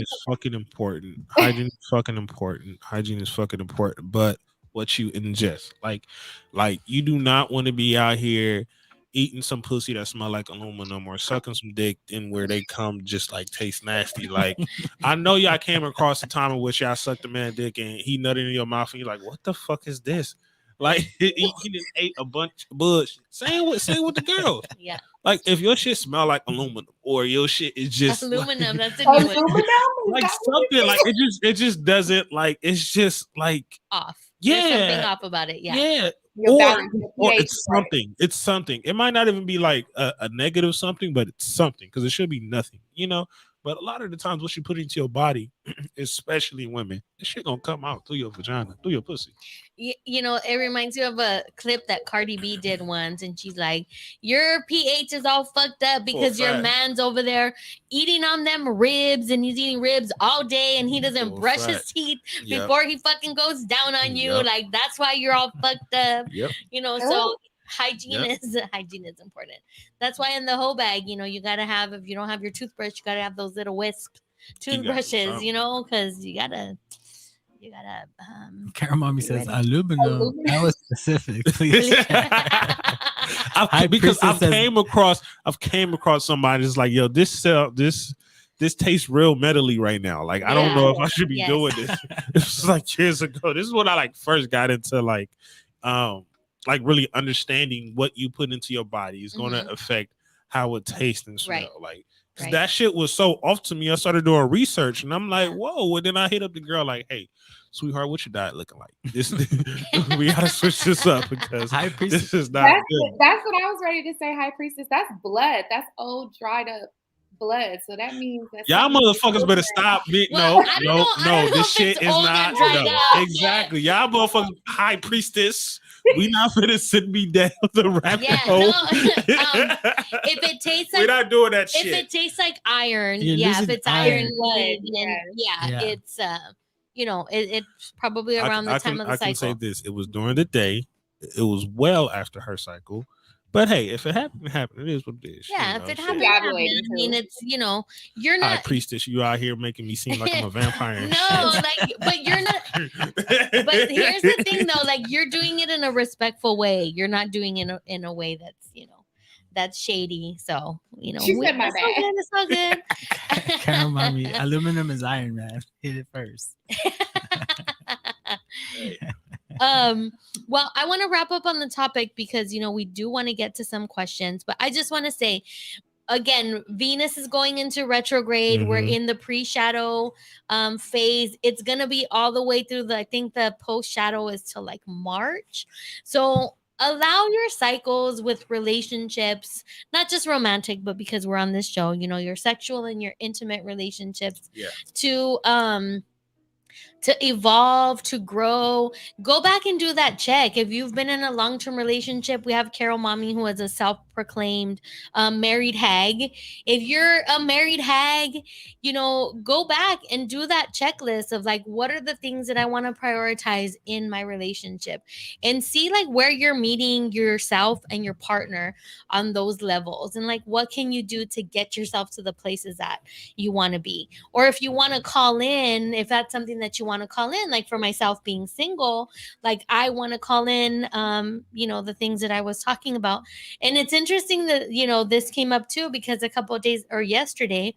is fucking important. Hygiene is fucking important. But what you ingest, like you do not want to be out here eating some pussy that smell like aluminum or sucking some dick in where they come just like taste nasty. Like, I know y'all came across the time in which y'all sucked a man dick and he nutted in your mouth and you're like, what the fuck is this? Like, he just ate a bunch of bullshit. Same with the girls. Yeah. Like, if your shit smell like aluminum or your shit is just aluminum, like, that's a new one. Like something like it just doesn't, like, it's just like off. Yeah. There's something off about it. Yeah. Yeah. Or it's something. It's something. It might not even be like a negative something, but it's something, because it should be nothing, But a lot of the times, what you put into your body, especially women, this shit gonna come out through your vagina, through your pussy. It reminds you of a clip that Cardi B did once, and she's like, your pH is all fucked up because your man's over there eating on them ribs, and he's eating ribs all day, and he doesn't brush his teeth before he fucking goes down on you. Like, that's why you're all fucked up. So hygiene is important. That's why in the whole bag, you gotta have, if you don't have your toothbrush, you gotta have those little wisp toothbrushes, because you gotta Carol Mommy says aluminum. That was specific. Please. Because I've came across somebody that's like, yo, this tastes real metally right now. Like, I don't know if I should be doing this. This was like years ago. This is when I like first got into like really understanding what you put into your body is going to affect how it tastes and smell. Like, that shit was so off to me. I started doing research, and I'm like, whoa. And then I hit up the girl like, hey, sweetheart, what's your diet looking like? This we gotta switch this up because this is not good. That's what I was ready to say. High priestess, that's blood. That's old dried up blood. So that means that y'all motherfuckers better stop me. No, this shit is not exactly. Y'all motherfuckers, high priestess. We not finna sit me down the rabbit hole. If it tastes like, we're not doing that shit. If it tastes like iron, if it's iron blood, then it's it's probably around the time of the cycle. I can say this: it was during the day. It was well after her cycle. But hey, if it happened, it is what it is. Yeah, if it happened, I mean, it's you're not high priestess. You out here making me seem like I'm a vampire. No, but you're not. But here's the thing, though. Like, you're doing it in a respectful way. You're not doing it in a way that's that's shady. So she said my bad. It's all good. Carol Mommy, aluminum is iron, man. Hit it first. Well, I want to wrap up on the topic because we do want to get to some questions, but I just want to say again, Venus is going into retrograde. We're in the pre-shadow phase. It's gonna be all the way through I think the post-shadow is till like March. So allow your cycles with relationships, not just romantic, but because we're on this show, your sexual and your intimate relationships to evolve, to grow. Go back and do that check. If you've been in a long-term relationship, we have Carol Mommy, who is a self-proclaimed married hag. If you're a married hag, go back and do that checklist of like, what are the things that I want to prioritize in my relationship, and see like where you're meeting yourself and your partner on those levels, and like what can you do to get yourself to the places that you want to be. Or if you want to call in, if that's something that you want to call in, like for myself being single, like I want to call in the things that I was talking about. And it's interesting that this came up too, because a couple of days or yesterday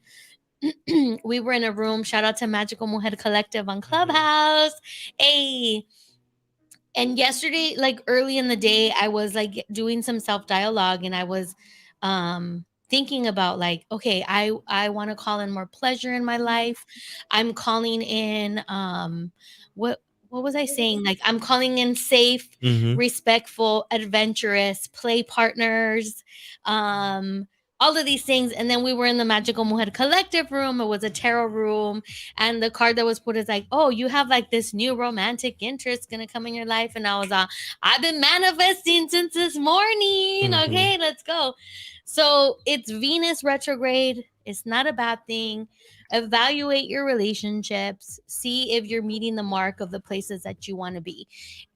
we were in a room, shout out to Magical Mujer Collective on Clubhouse. And yesterday, like early in the day, I was like doing some self-dialogue, and I was thinking about like, okay, I want to call in more pleasure in my life. I'm calling in what was I saying? Like, I'm calling in safe, respectful, adventurous play partners, all of these things. And then we were in the Magical Mujer Collective room. It was a tarot room, and the card that was put is like, oh, you have like this new romantic interest gonna come in your life. And I was I've been manifesting since this morning. Okay, let's go. So it's Venus retrograde. It's not a bad thing. Evaluate your relationships. See if you're meeting the mark of the places that you want to be.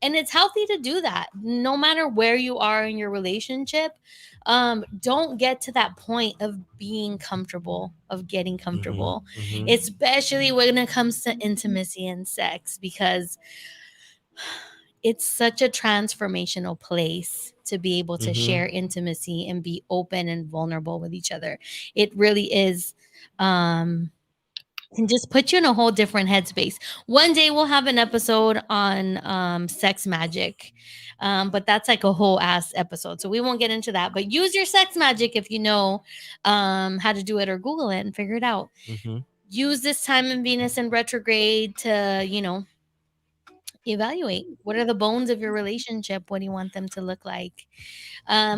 And it's healthy to do that. No matter where you are in your relationship, don't get to that point of being comfortable, of getting comfortable, especially when it comes to intimacy and sex, because it's such a transformational place to be able to share intimacy and be open and vulnerable with each other. It really is, can just put you in a whole different headspace. One day we'll have an episode on sex magic, but that's like a whole ass episode, so we won't get into that. But use your sex magic if you know how to do it, or Google it and figure it out. Use this time in Venus in retrograde to evaluate what are the bones of your relationship. What do you want them to look like?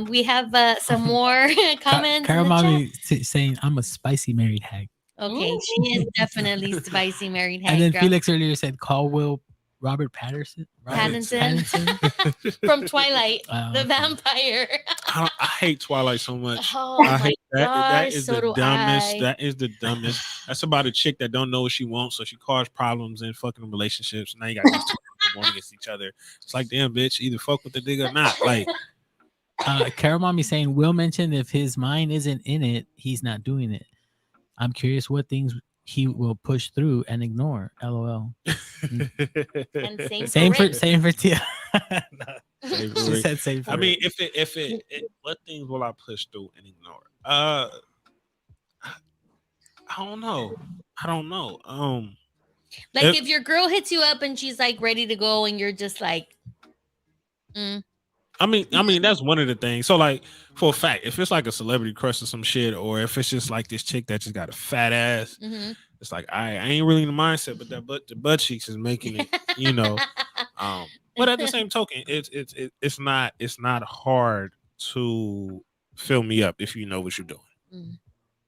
We have some more comments. Carol Mommy saying I'm a spicy married hag. Okay, she is definitely spicy married hag. And then girl. Felix earlier said Robert Pattinson from Twilight, the vampire. I hate Twilight so much. Oh, I hate that. That is so the dumbest. That is the dumbest. That's about a chick that don't know what she wants, so she caused problems in fucking relationships. Now you got these two people going against each other. It's like, damn, bitch, either fuck with the nigga or not. Like, Carol Mommy saying Will mentioned if his mind isn't in it, he's not doing it. I'm curious what things he will push through and ignore. LOL. And same for Tia. She said same for I mean, if it what things will I push through and ignore? I don't know. Like if your girl hits you up and she's like ready to go and you're just like, I mean that's one of the things. So like for a fact, if it's like a celebrity crush or some shit, or if it's just like this chick that just got a fat ass, it's like I ain't really in the mindset, but the butt cheeks is making it, you know. But at the same token, it's not hard to fill me up if you know what you're doing.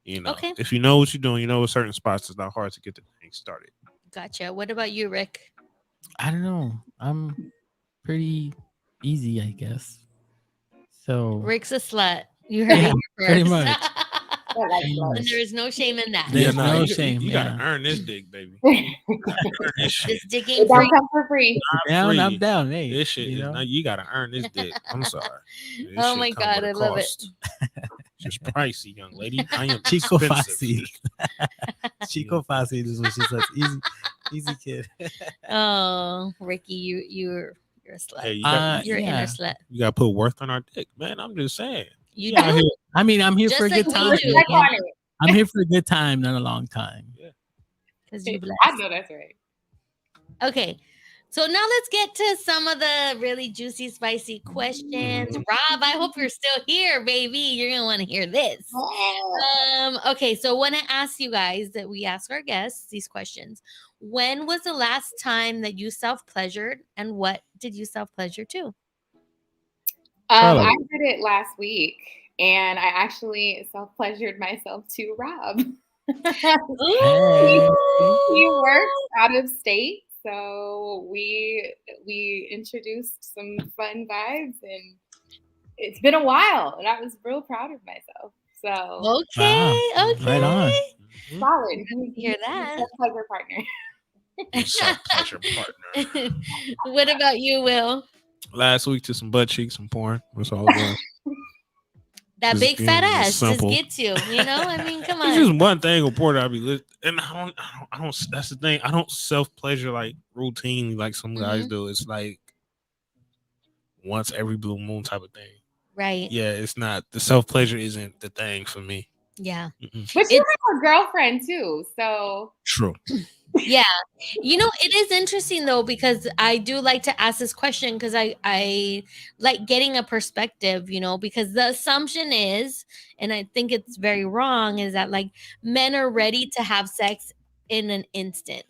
You know, if you know what you're doing, you know, certain spots, it's not hard to get the thing started. Gotcha. What about you, Rick? I don't know. I'm pretty easy, I guess. So Rick's a slut. You heard it pretty much. And there is no shame in that. There's no shame. You gotta earn this dick, baby. This dick ain't free. Don't come for free. Down, I'm down. Hey, this shit is not. You gotta earn this dick. I'm sorry. Oh my god, I love it. It's pricey, young lady. I am Chico Fassi. Chico Fassi is what she says. Easy kid. Oh, Ricky, you're a slut. Hey, you're inner slut. You gotta put worth on our dick, man. I'm just saying. You do. I mean, I'm here for a good time. I'm here for a good time, not a long time. Yeah. Because you blessed. I know that's right. Okay. So now let's get to some of the really juicy, spicy questions. Rob, I hope you're still here, baby. You're going to want to hear this. Okay, so I want to ask you guys that we ask our guests these questions. When was the last time that you self-pleasured, and what did you self-pleasure to? I did it last week, and I actually self-pleasured myself to Rob. He works out of state. So we introduced some fun vibes, and it's been a while, and I was real proud of myself. So okay, right on, solid. Hear that? Pleasure partner. Pleasure partner. What about you, Will? Last week to some butt cheeks, some porn. That's all it was. That big fat ass just gets you, you know. I mean, come on. It's just one thing with porn I'll be lit, and I don't. That's the thing. I don't self pleasure like routinely like some guys do. It's like once every blue moon type of thing. Right. Yeah, it's not the self pleasure isn't the thing for me. Yeah. But you have a girlfriend too, so true. Yeah. You know, it is interesting though, because I do like to ask this question because I like getting a perspective, you know, because the assumption is, and I think it's very wrong, is that like men are ready to have sex in an instant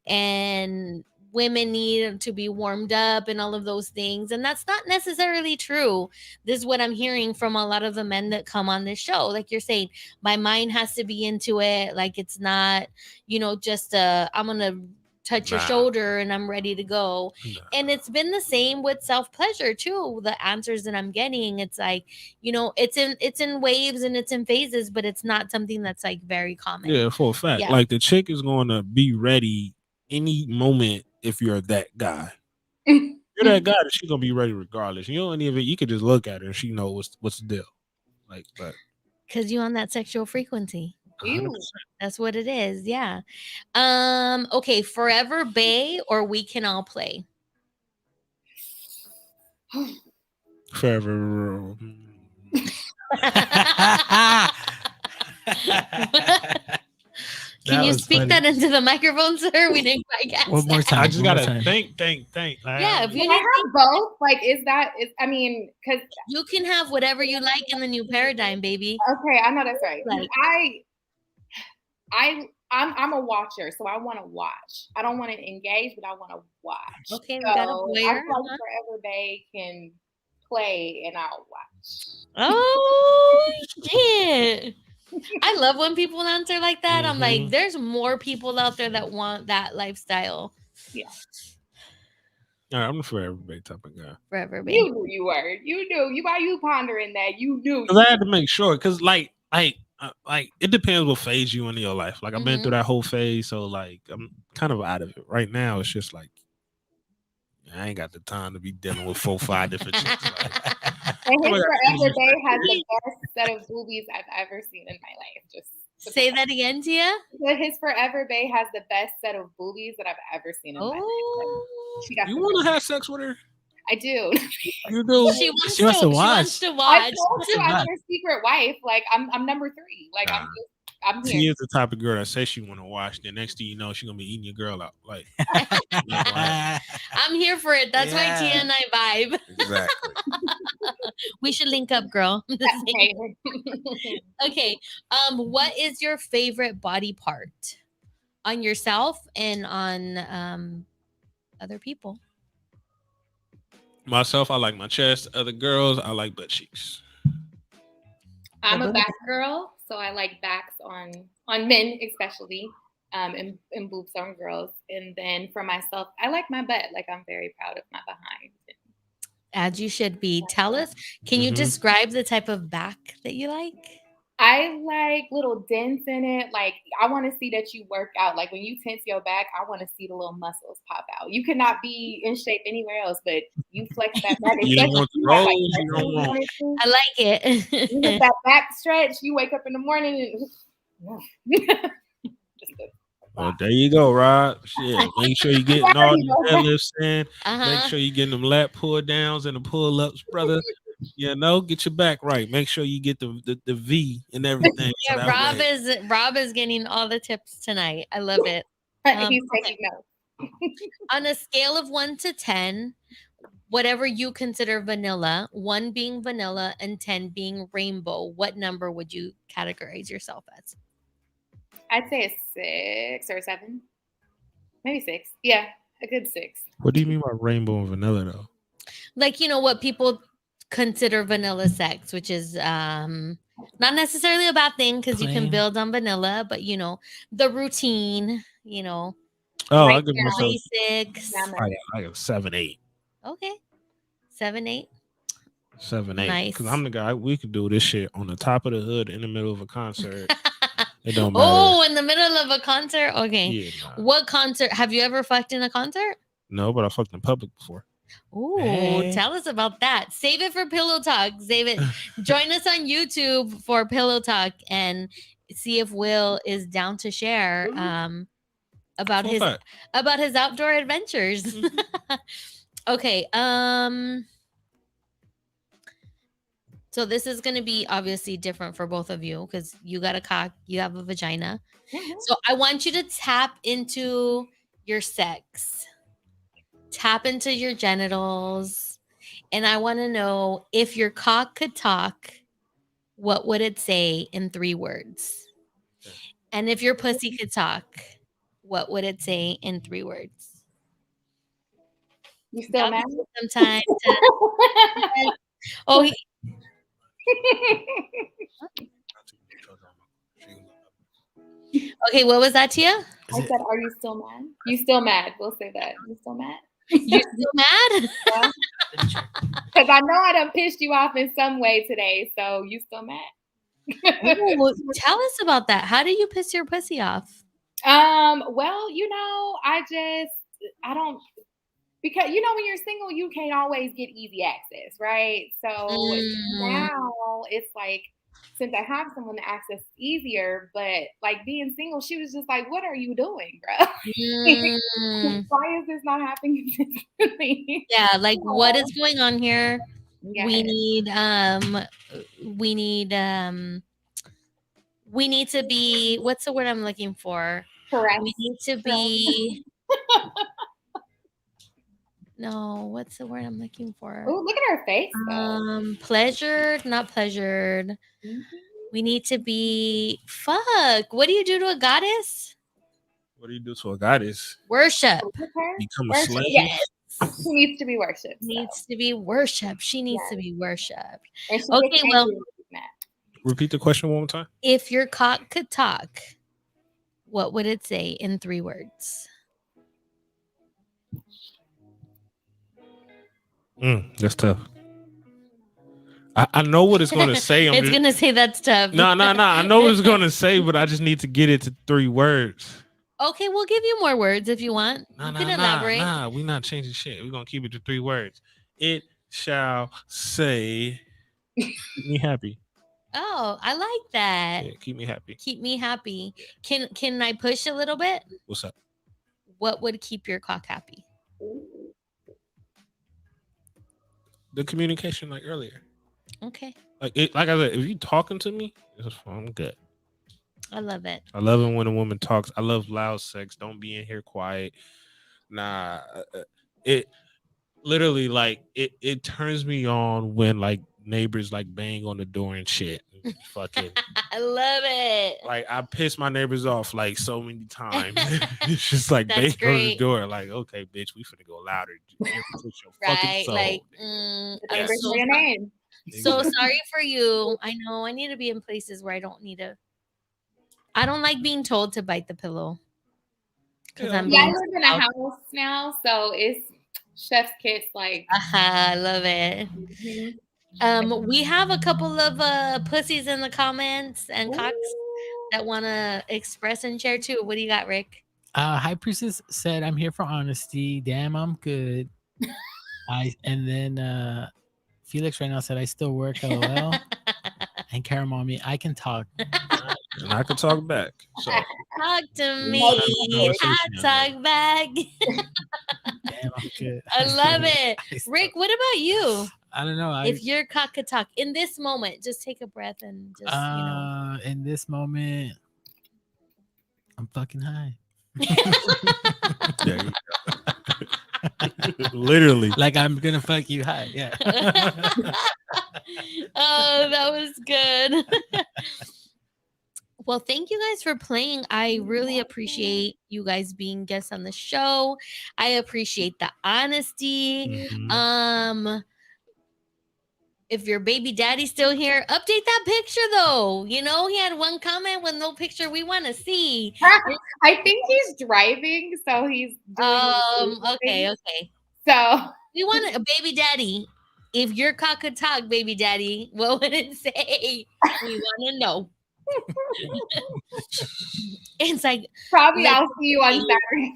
and women need to be warmed up and all of those things. And that's not necessarily true. This is what I'm hearing from a lot of the men that come on this show. Like you're saying, my mind has to be into it. Like it's not, you know, just I'm going to touch your shoulder and I'm ready to go. And it's been the same with self-pleasure too. The answers that I'm getting, it's like, you know, it's in waves and it's in phases, but it's not something that's like very common. Yeah, for a fact. Yeah. Like the chick is going to be ready any moment if you're that guy. You're that guy that she's gonna be ready regardless. You don't even you could just look at her and she knows what's the deal. Like, but because you on that sexual frequency. 100%. That's what it is. Yeah. Okay, Forever Bae or We Can All Play? Forever. Can you speak that into the microphone, sir? We didn't quite catch One more time. I just gotta think. Yeah, if you can I have both? Like, I mean, because you can have whatever you like in the new paradigm, baby. Okay, I know that's right. Like, I'm a watcher, so I want to watch. I don't want to engage, but I want to watch. Okay, so we got a player. I feel like Forever Bae can play, and I'll watch. Oh shit! I love when people answer like that. I'm like, there's more people out there that want that lifestyle. Yeah. All right, I'm the Forever Bae type of guy. Forever Bae. You knew you were. You knew. Why you pondering that? You knew. Because I had to make sure. Because like it depends what phase you in your life. Like I've been through that whole phase, so like I'm kind of out of it right now. It's just like I ain't got the time to be dealing with 4-5 different chicks. Like, And his Forever Bay has the best set of boobies I've ever seen in my life. Just say that again, Tia. His Forever Bay has the best set of boobies that I've ever seen in my life. Like, you want to have sex with her? I do. You do. She wants to watch. I told you I'm your secret wife. Like I'm number 3. Like I'm here. She is the type of girl that says she want to watch. The next thing you know, she's gonna be eating your girl out. Like I'm here for it. That's why Tia and I vibe. Exactly. We should link up, girl. Okay. What is your favorite body part on yourself and on other people? Myself, I like my chest. Other girls, I like butt cheeks. I'm a back girl, so I like backs on men especially, and boobs on girls. And then for myself, I like my butt. Like I'm very proud of my behind. As you should be. Tell us, can you describe the type of back that you like? I like little dents in it. Like I want to see that you work out. Like when you tense your back, I want to see the little muscles pop out. You cannot be in shape anywhere else, but you flex that back. I like it. You get that back stretch. You wake up in the morning and well, there you go, Rob. Shit. Make sure you're getting all the deadlifts in. Make sure you're getting them lat pull downs and the pull ups, brother. You know, get your back right. Make sure you get the V and everything. Yeah, Rob is getting all the tips tonight. I love it. He's taking notes. On a scale of 1 to 10, whatever you consider vanilla, 1 being vanilla and 10 being rainbow, what number would you categorize yourself as? I'd say a 6 or 7. Maybe 6. Yeah, a good 6. What do you mean by rainbow and vanilla though? Like, you know, what people consider vanilla sex, which is not necessarily a bad thing because you can build on vanilla, but you know, the routine, you know. Oh, I give myself basics. I got 7, 8. Okay. 7, 8. 7, 8. Nice. Because I'm the guy, we could do this shit on the top of the hood in the middle of a concert. It don't matter. Oh, in the middle of a concert? Okay. Yeah, nah. What concert? Have you ever fucked in a concert? No, but I fucked in public before. Ooh, tell us about that. Save it for Pillow Talk. Save it. Join us on YouTube for Pillow Talk and see if Will is down to share about his outdoor adventures. Okay. So this is going to be obviously different for both of you because you got a cock, you have a vagina. So I want you to tap into your sex. Tap into your genitals. And I want to know, if your cock could talk, what would it say in 3 words? And if your pussy could talk, what would it say in 3 words? You still mad? Sometimes. Okay, what was that, Tia? I said, are you still mad? You still mad? We'll say that. You still mad? You still mad? Because I know I done pissed you off in some way today. So you still mad? Tell us about that. How do you piss your pussy off? Well, you know, I don't, because you know, when you're single, you can't always get easy access, right? So now it's like, since I have someone to access easier, but like being single, she was just like, what are you doing, bro? Why is this not happening consistently? Yeah, like what is going on here? Yes. We need to be, what's the word I'm looking for? Correct. We need to be no, what's the word I'm looking for? Oh, look at her face. Pleasured, not pleasured. Mm-hmm. We need to be what do you do to a goddess? What do you do to a goddess? Worship. Become a slave? Yes. She needs to be worshipped. Needs to be worshipped. She needs to be worshipped. Okay, well, repeat the question one more time. If your cock could talk, what would it say in 3 words? That's tough. I know what it's going to say. It's going to say that's tough. No. I know what it's going to say, but I just need to get it to 3 words. Okay, we'll give you more words if you want. You can elaborate. We're not changing shit. We're going to keep it to 3 words. It shall say, Keep me happy. Oh, I like that. Yeah, keep me happy. Keep me happy. Can I push a little bit? What's up? What would keep your cock happy? The communication, like earlier. Okay. Like I said, if you talking to me, I'm good. I love it. I love it when a woman talks. I love loud sex. Don't be in here quiet. Nah, it literally like it turns me on when like neighbors like bang on the door and shit. Fucking, I love it. like I piss my neighbors off like so many times. It's just like That's bang on the great. door. Like, okay, bitch, we finna go louder. Right? Like, I'm so, your name. So sorry for you. I know I need to be in places where I don't need to. I don't like being told to bite the pillow. Because I live in a house now, so it's chef's kiss. Like, I love it. We have a couple of pussies in the comments and cocks that want to express and share too. What do you got, Rick? High Priestess said, "I'm here for honesty. Damn, I'm good." And then Felix right now said, "I still work. LOL." And Karen Mommy, I can talk. And I can talk back. So talk to me. I talk back. Damn, I'm good. I love it. Rick, what about you? I don't know. If your cock could talk in this moment, just take a breath and just, in this moment, I'm fucking high. There you go. Literally. Like I'm gonna fuck you high. Yeah. Oh, that was good. Well, thank you guys for playing. I really appreciate you guys being guests on the show. I appreciate the honesty. If your baby daddy's still here, update that picture though. You know, he had one comment with no picture we want to see. I think he's driving, so he's doing okay. So we want a baby daddy. If your cock could talk, baby daddy, what would it say? We want to know. It's like probably I'll see you on Saturday.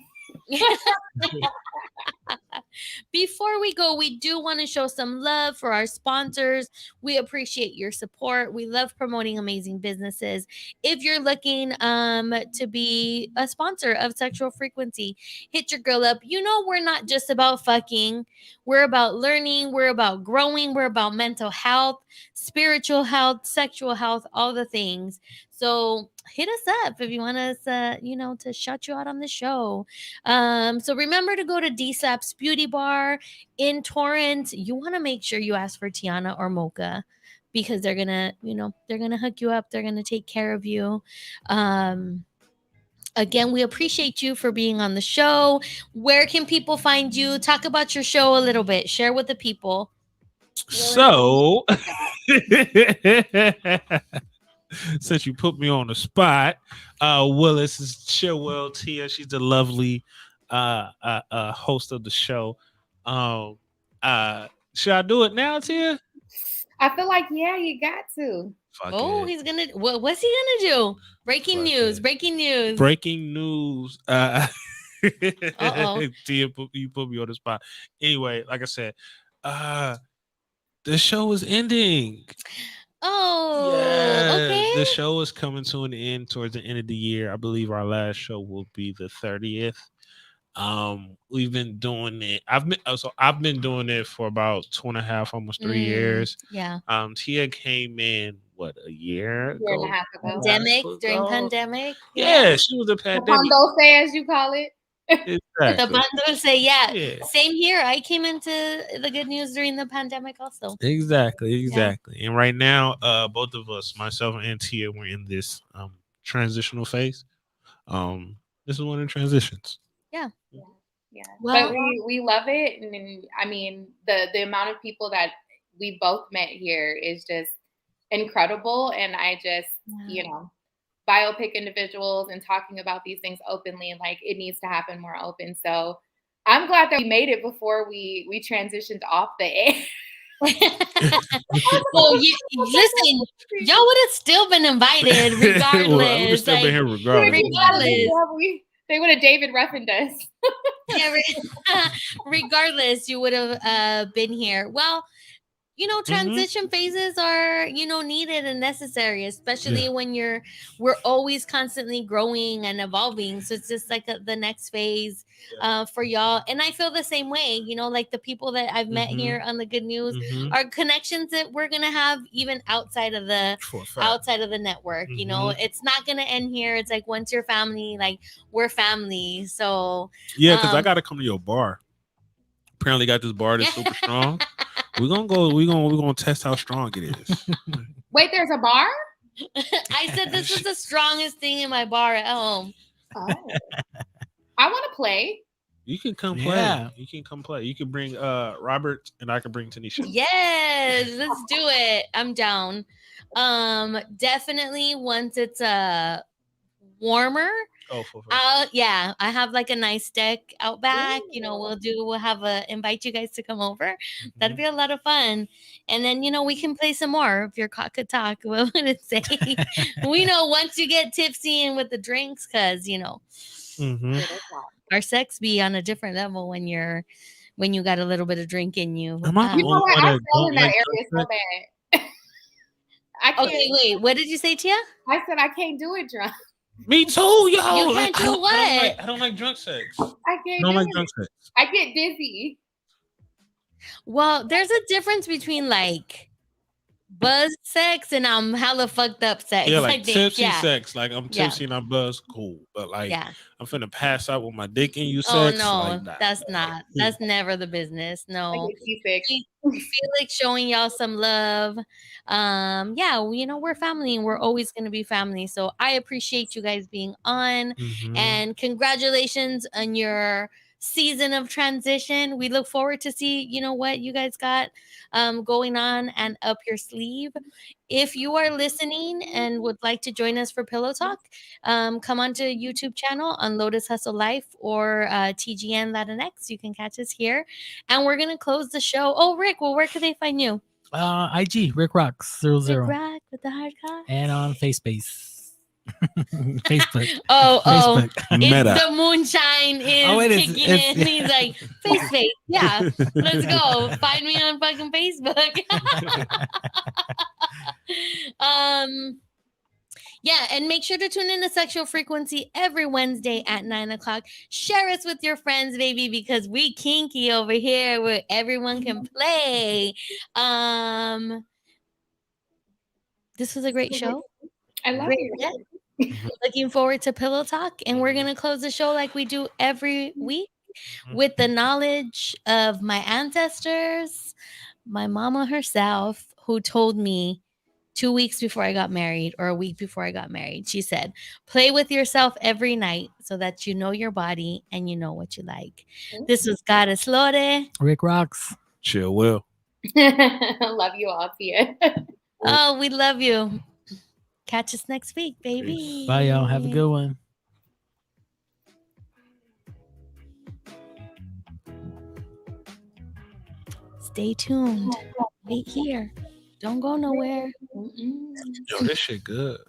Before we go, we do want to show some love for our sponsors. We appreciate your support. We love promoting amazing businesses. If you're looking to be a sponsor of Sexual Frequency, hit your girl up. You know, we're not just about fucking. We're about learning. We're about growing. We're about mental health, spiritual health, sexual health, all the things. So hit us up if you want us, to shout you out on the show. So remember to go to DSAP's Beauty Bar in Torrance. You want to make sure you ask for Tiana or Mocha because they're gonna hook you up. They're gonna take care of you. Again, we appreciate you for being on the show. Where can people find you? Talk about your show a little bit. Share with the people. So, since you put me on the spot, Willis is Chillwell Tia. She's the lovely host of the show. Should I do it now, Tia? I feel like you got to. He's gonna. What's he gonna do? Breaking news! Breaking news! Breaking news! Uh-oh. Tia, you put me on the spot. Anyway, like I said, the show is ending. Oh, yeah. Okay. The show is coming to an end towards the end of the year. I believe our last show will be the 30th. We've been doing it. I've been doing it for about 2.5, almost 3 years. Yeah. Tia came in a year ago? And a half ago. During pandemic. Yeah, she was a pandemic. The Pandolce, as you call it. Exactly. The Pandolce, yeah. Same here. I came into the good news during the pandemic also. Exactly. Yeah. And right now, both of us, myself and Tia, we're in this transitional phase. This is one of the transitions. Yeah. Well, but we love it, and I mean the amount of people that we both met here is just incredible, and I just biopic individuals and talking about these things openly, and like it needs to happen more open. So I'm glad that we made it before we transitioned off the air. Well, listen, y'all would have still been invited regardless. Well, I would have still been here regardless. They would have David Ruffin us. Yeah, regardless, you would have been here. Well, transition phases are, needed and necessary, especially when we're always constantly growing and evolving. So it's just like the next phase for y'all. And I feel the same way, like the people that I've met here on the Good News are connections that we're going to have even outside of the network. It's not going to end here. It's like, once you're family, like we're family. So because I got to come to your bar. Apparently got this bar that's super strong. We're gonna test how strong it is. Wait, there's a bar? I said this is the strongest thing in my bar at home. Oh. I want to play. You can come play. You can come play. You can bring Robert and I can bring Tanisha. Yes, let's do it. I'm down. Definitely once it's warmer. Oh, I have like a nice deck out back. We'll invite you guys to come over. That'd be a lot of fun. And then we can play some more if your cock could talk. What would it say? We know once you get tipsy and with the drinks, because our sex be on a different level when you got a little bit of drink in you. You know what? I fell in that area so bad. Okay, wait. What did you say, Tia? I said I can't do it drunk. Me too, yo. You can't do what? I don't like drunk sex. I can't do drunk sex. I get dizzy. Well, there's a difference between like buzz sex and I'm hella fucked up sex. Yeah, like tipsy sex. Like I'm tipsy and I'm buzzed, cool. But like I'm finna pass out with my dick in you sex. Oh no, like, that's not. That's never the business. No. We feel like showing y'all some love. We're family and we're always gonna be family. So I appreciate you guys being on and congratulations on your season of transition. We look forward to see what you guys got going on and up your sleeve. If you are listening and would like to join us for Pillow Talk, come onto YouTube channel on Lotus Hustle Life or TGN Latinx. You can catch us here, and we're gonna close the show. Oh, Rick, well, where can they find you? IG Rick Rocks 00. Rick Rock with the hard cock. And on FaceBase. Facebook. Facebook. Meta. The moonshine is kicking in. He's like, face. Yeah, let's go. Find me on fucking Facebook. And make sure to tune in to Sexual Frequency every Wednesday at 9:00. Share us with your friends, baby, because we kinky over here where everyone can play. This was a great show. I love it. Looking forward to Pillow Talk, and we're gonna close the show like we do every week with the knowledge of my ancestors, my mama herself, who told me 2 weeks before I got married, or a week before I got married. She said, "Play with yourself every night so that you know your body and you know what you like." This was Goddess Lore. Rick Rocks. Chill Will. Love you all, Tia. Oh, we love you. Catch us next week, baby. Bye, y'all. Have a good one. Stay tuned. Wait here. Don't go nowhere. Yo, this shit good.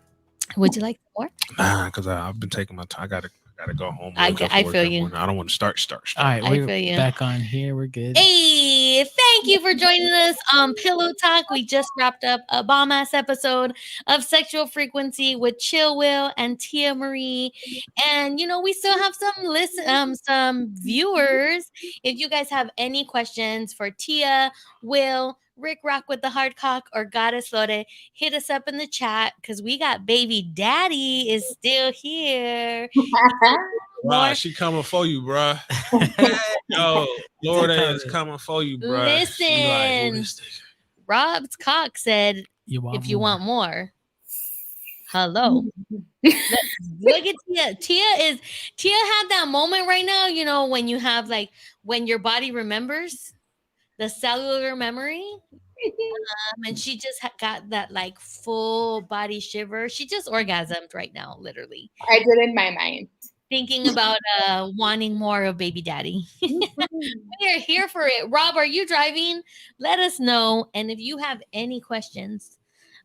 Would you like more? Nah, because I've been taking my time. I gotta go home. I feel you. I don't want to start. All right, we're back on here. We're good. Hey, thank you for joining us on Pillow Talk. We just wrapped up a bomb-ass episode of Sexual Frequency with Chill Will and Tia Marie. And, we still have some viewers. If you guys have any questions for Tia, Will, Rick Rock with the hard cock, or Goddess Lore, hit us up in the chat because we got baby daddy is still here. Wow, she coming for you, bruh. Yo, Lord is coming for you, bruh. Listen, Rob's cock said, if you want more. Hello. Look at Tia. Tia had that moment right now, when you have when your body remembers the cellular memory. And she just got that full body shiver. She just orgasmed right now, literally. I did in my mind. Thinking about wanting more of baby daddy. We are here for it. Rob, are you driving? Let us know. And if you have any questions,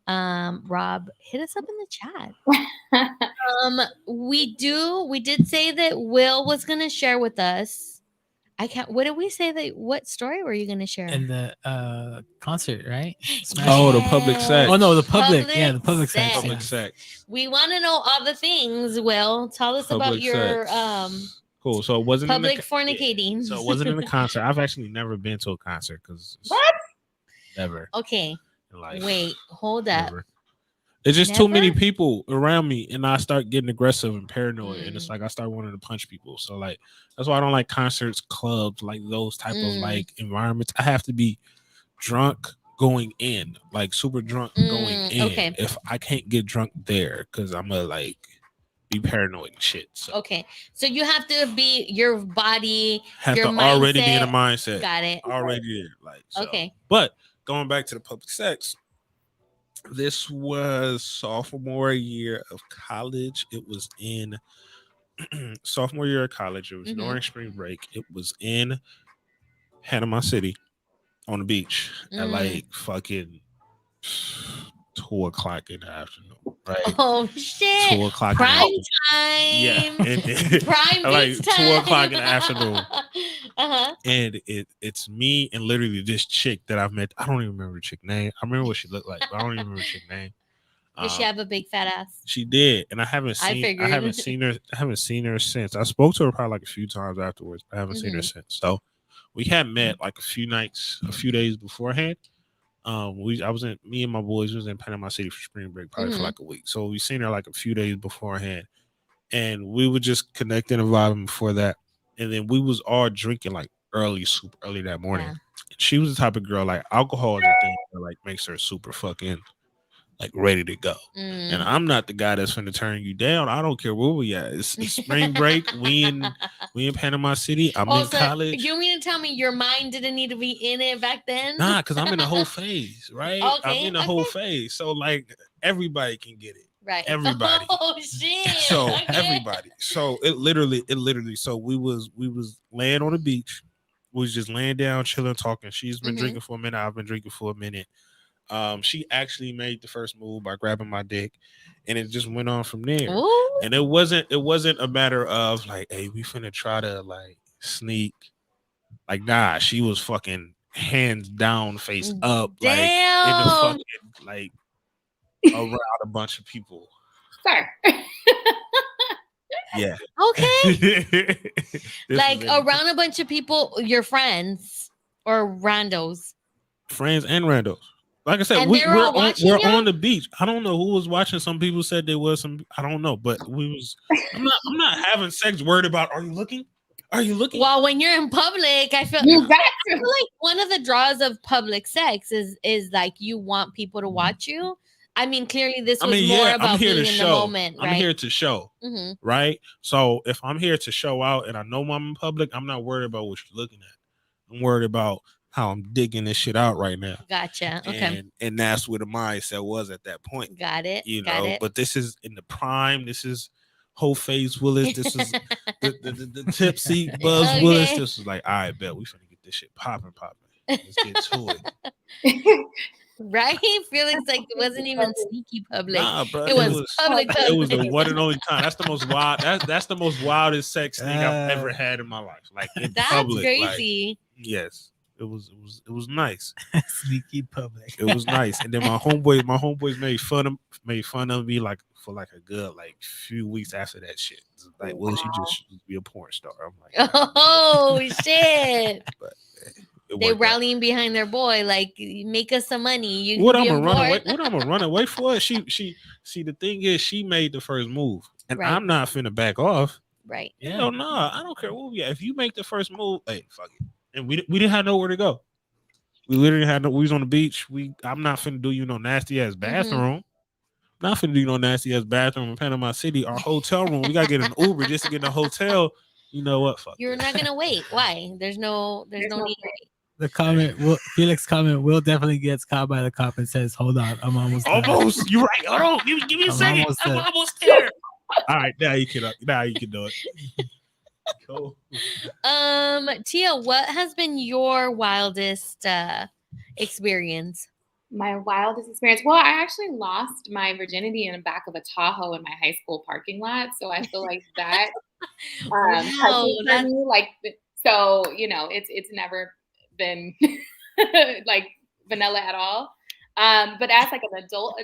Rob, hit us up in the chat. We did say that Will was going to share with us I can't. What did we say that? What story were you going to share? And the concert, right? Oh, the public sex. Oh no, the public. Yeah, the public sex. Public sex. We want to know all the things. Will, tell us about your cool. So it wasn't public fornicating. So it wasn't in a concert. I've actually never been to a concert because what? Never. Okay. Wait, hold up. Never. It's just too many people around me, and I start getting aggressive and paranoid, and it's like I start wanting to punch people. So like that's why I don't like concerts, clubs, like those type of like environments. I have to be drunk going in, like super drunk going in. Okay. If I can't get drunk there, because I'm gonna like be paranoid and shit. So. Okay, so you have to be your body, have your to mindset. Already be in a mindset. Got it. Already there, like so. Okay. But going back to the public sex. This was sophomore year of college. It was in sophomore year of college. It was during spring break. It was in Panama City on the beach at like fucking 2:00 in the afternoon. Right? Oh shit! 2:00 prime time. Yeah, prime like time. 2:00 in the afternoon. And it's me and literally this chick that I've met. I don't even remember the chick name. I remember what she looked like, but I don't even remember the chick name. Did she have a big fat ass? She did, and I haven't seen her since. I spoke to her probably like a few times afterwards, but I haven't seen her since. So we had met like a few days beforehand. Me and my boys was in Panama City for spring break probably for like a week. So we seen her like a few days beforehand, and we were just connecting and vibing before that. And then we was all drinking like super early that morning. Yeah. She was the type of girl like alcohol is a thing that like makes her super fucking like ready to go. And I'm not the guy that's finna turn you down. I don't care where we at. It's spring break. We in Panama City. I'm in college. You mean to tell me your mind didn't need to be in it back then? Nah, because I'm in the whole phase, right? Okay, I'm in the whole phase. So like everybody can get it. Right. Everybody. Oh shit. So everybody. So it literally. So we was laying on the beach. We was just laying down, chilling, talking. She's been drinking for a minute. I've been drinking for a minute. She actually made the first move by grabbing my dick, and it just went on from there. Ooh. And it wasn't a matter of like, hey, we finna try to like sneak. Like, nah, she was fucking hands down, face up, like in the fucking like around a bunch of people. Sir. Yeah. Okay. Like around a bunch of people, your friends or randos. Friends and randos. Like I said, we're on the beach. I don't know who was watching. Some people said there was some. I don't know, but we was. I'm not having sex. Worried about. Are you looking? Are you looking? Well, when you're in public, I feel like one of the draws of public sex is like you want people to watch you. I mean, clearly this was more about being in the moment. Right? I'm here to show, right? So if I'm here to show out and I know I'm in public, I'm not worried about what you're looking at. I'm worried about how I'm digging this shit out right now. Gotcha. Okay. And that's where the mindset was at that point. Got it. You know, but this is in the prime. This is whole face Willis. This is the tipsy Buzz Willis. This is like, all right, bet we finna get this shit popping. Let's get to it. Right? Felix like it wasn't even sneaky public. Nah, bro, it was public. It was the one and only time. That's the most wild. That's the most wildest sex thing I've ever had in my life. Like in that's public. Crazy. Like, yes. It was nice. Sneaky public. It was nice. And then my homeboys made fun of me like for like a good like few weeks after that shit. Like, well, you just be a porn star. I'm like, oh shit. But they rallying behind their boy, like make us some money. What I'm gonna run away for? She see the thing is she made the first move, and I'm not finna back off. Right? Hell no, I don't care who. Yeah, if you make the first move, hey, fuck it. And we didn't have nowhere to go. We literally had we was on the beach. I'm not finna do you no nasty ass bathroom. Not finna do you no nasty ass bathroom in Panama City. Our hotel room, we gotta get an Uber just to get in the hotel. You know what? Fuck. You're not gonna wait. Why? There's no need to wait. The comment, Felix comment, Will definitely gets caught by the cop and says, "Hold on, I'm almost there." Almost. You're right. Hold on. Give me a second. I'm almost there. All right, now you can do it. Cool. Tia, what has been your wildest experience? My wildest experience. Well, I actually lost my virginity in the back of a Tahoe in my high school parking lot. So I feel like that wow, me. Like So, it's never been like vanilla at all. But as like an adult,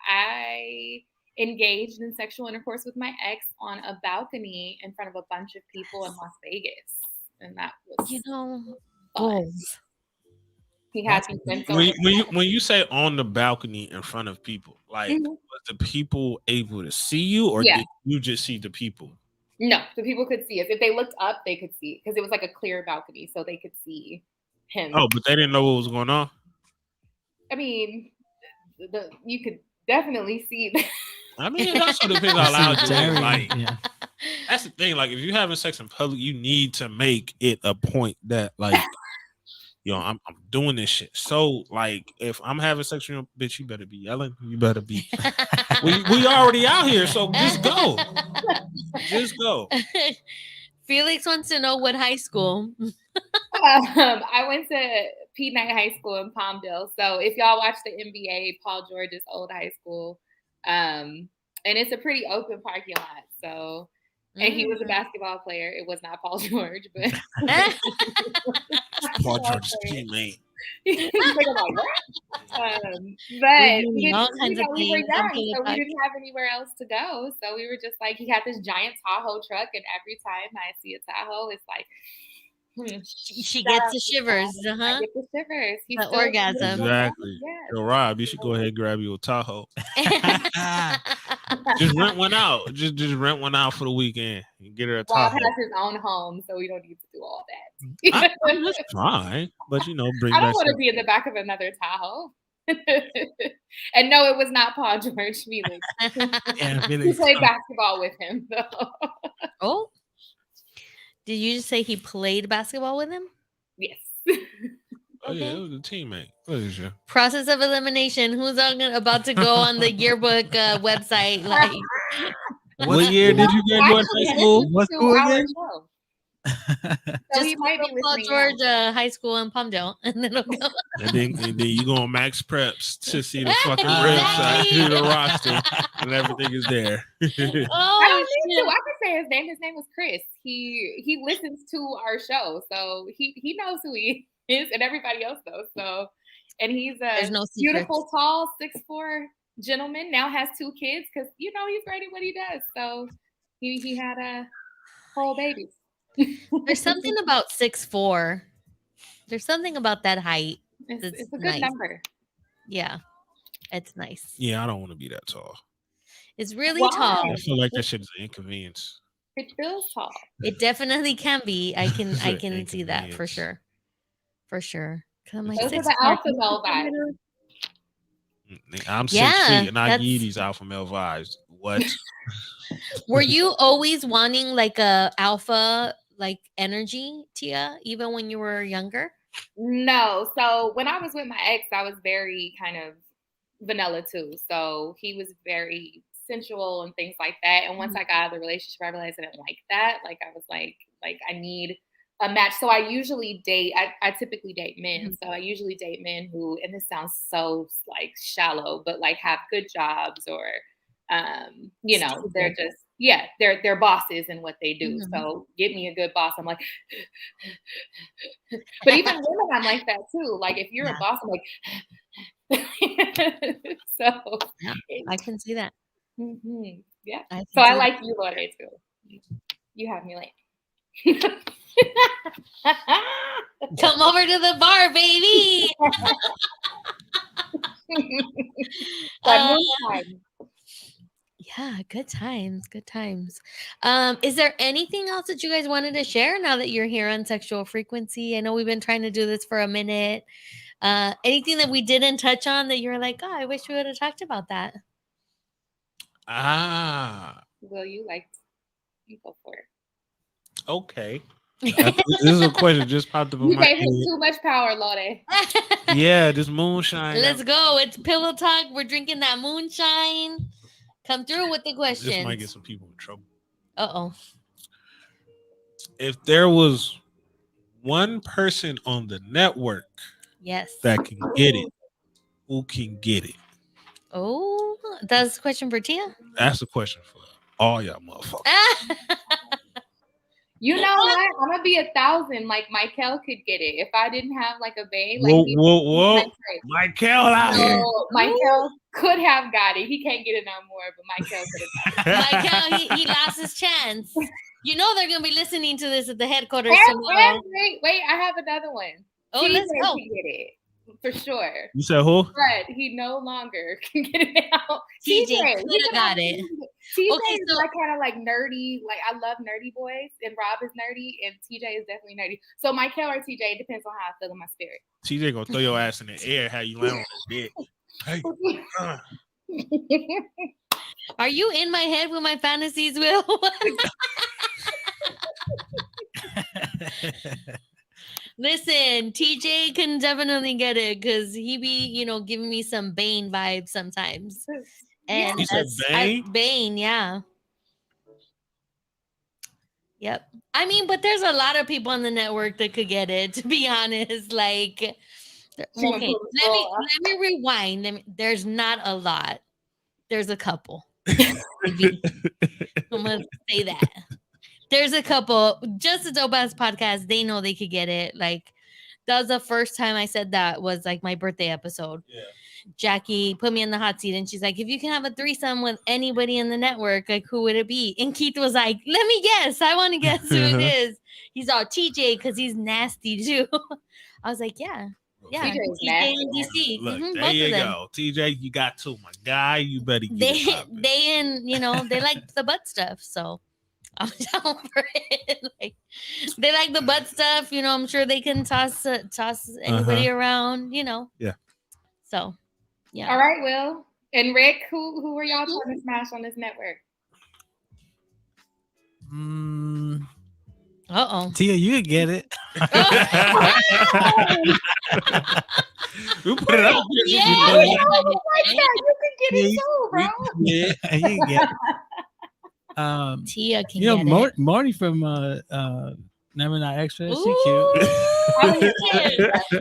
I engaged in sexual intercourse with my ex on a balcony in front of a bunch of people in Las Vegas. And that was fun. Goals. He had when you say on the balcony in front of people, like was the people able to see you, or did you just see the people? No, the people could see us. If they looked up, they could see, because it was like a clear balcony, so they could see him. Oh, but they didn't know what was going on. I mean, you could definitely see that. I mean, it also depends how loud you are. Like, that's the thing. Like, if you're having sex in public, you need to make it a point that, like, I'm doing this shit. So, like, if I'm having sex with you, bitch, you better be yelling. You better be. we already out here, so just go. Just go. Felix wants to know what high school. I went to P Knight High School in Palmdale. So if y'all watch the NBA, Paul George's old high school, and it's a pretty open parking lot. So, and he was a basketball player. It was not Paul George, but Paul George's teammate. But we were young, so we didn't have anywhere else to go. So we were just like, he had this giant Tahoe truck, and every time I see a Tahoe, it's like, she gets the shivers. I get the shivers. The orgasm. Exactly. Yo, Rob, you should go ahead and grab you a Tahoe. Just rent one out. Just rent one out for the weekend and get her a Tahoe. Rob has his own home, so we don't need to do all that. That's fine, but bring. I don't want to be in the back of another Tahoe. And no, it was not Paul George. Felix. He played basketball with him. So. Oh. Did you just say he played basketball with him? Yes. Oh yeah, it was a teammate. What is your process of elimination? Who's about to go on the yearbook website? Like, what year did you graduate high school? What school again? So he might be Paul George High School in Palmdale, and then go. and then you go on Max Preps to see the fucking website, see the roster, and everything is there. I don't need to. I can say his name. His name was Chris. He listens to our show, so he knows who he is, and everybody else knows. So, and he's a beautiful, tall, 6'4" gentleman. Now has 2 kids because he's great at what he does. So he had a whole baby. There's something about 6'4". There's something about that height. It's a good number. Yeah, it's nice. Yeah, I don't want to be that tall. It's really tall. I feel like that shit is an inconvenience. It feels tall. It definitely can be. I can see that for sure. For sure. I'm like, those are the alpha male vibes. I'm 6 feet and I need these alpha male vibes. What? Were you always wanting like a alpha like energy, Tia, even when you were younger? No. So when I was with my ex, I was very kind of vanilla too. So he was very sensual and things like that. And once I got out of the relationship, I realized I didn't like that. Like I was like I need a match. So I usually date, I typically date men. So I usually date men who, and this sounds so like shallow, but like have good jobs or, they're just, they're bosses in what they do. So get me a good boss. I'm like, but even women, I'm like that too. Like if you're a boss, I'm like, so I can see that. Yeah. So I like you, Lorde, too. You have me like, come over to the bar, baby. Yeah, good times. Good times. Is there anything else that you guys wanted to share now that you're here on Sexual Frequency? I know we've been trying to do this for a minute. Anything that we didn't touch on that you're like, oh, I wish we would have talked about that? Will you go for it? Okay. This is a question just popped up. You gave him too much power, Lorde. Yeah, this moonshine. Let's go. It's pillow talk. We're drinking that moonshine. Come through with the question. This might get some people in trouble. Uh-oh. If there was one person on the network that can get it, who can get it? Oh, that's a question for Tia? That's a question for all y'all motherfuckers. You know what? I'm gonna be 1,000. Like Michael could get it if I didn't have like a babe. Like whoa. Michael out here. Michael could have got it. He can't get it no more, but Michael could have got it. Michael, he lost his chance. You know they're gonna be listening to this at the headquarters tomorrow. Wait, I have another one. Oh, let's go. Get it. For sure. You said who? Fred, he no longer can get it out. TJ could have got it. TJ is like kind of like nerdy. Like I love nerdy boys, and Rob is nerdy, and TJ is definitely nerdy. So Michael or TJ, it depends on how I feel in my spirit. TJ gonna throw your ass in the air, how you land on the bed. Hey. Are you in my head with my fantasies, Will? Listen, TJ can definitely get it because he be, giving me some Bane vibes sometimes. And you said Bane? Bane, yeah. Yep. I mean, but there's a lot of people on the network that could get it, to be honest. Like, okay, let me rewind. There's not a lot. There's a couple. I'm gonna say that. There's a couple. Just the Dope Ass Podcast, they know they could get it. Like, that was the first time I said that was like my birthday episode. Yeah. Jackie put me in the hot seat and she's like, if you can have a threesome with anybody in the network, like, who would it be? And Keith was like, let me guess. I want to guess who it is. He's all TJ because he's nasty too. I was like, yeah. Yeah, TJ and DC. Look, there you go. TJ, you got two, my guy. You better get it. They like the butt stuff, so I'm down for it. Like, they like the butt stuff, I'm sure they can toss anybody around, Yeah. So, yeah. All right, Will and Rick, who are y'all trying to smash on this network? Tia, you could get it. We put it up. Yeah, you can get it too, bro. Yeah, you can get it. Tia can get it. Marty from Never Not Extra. She cute.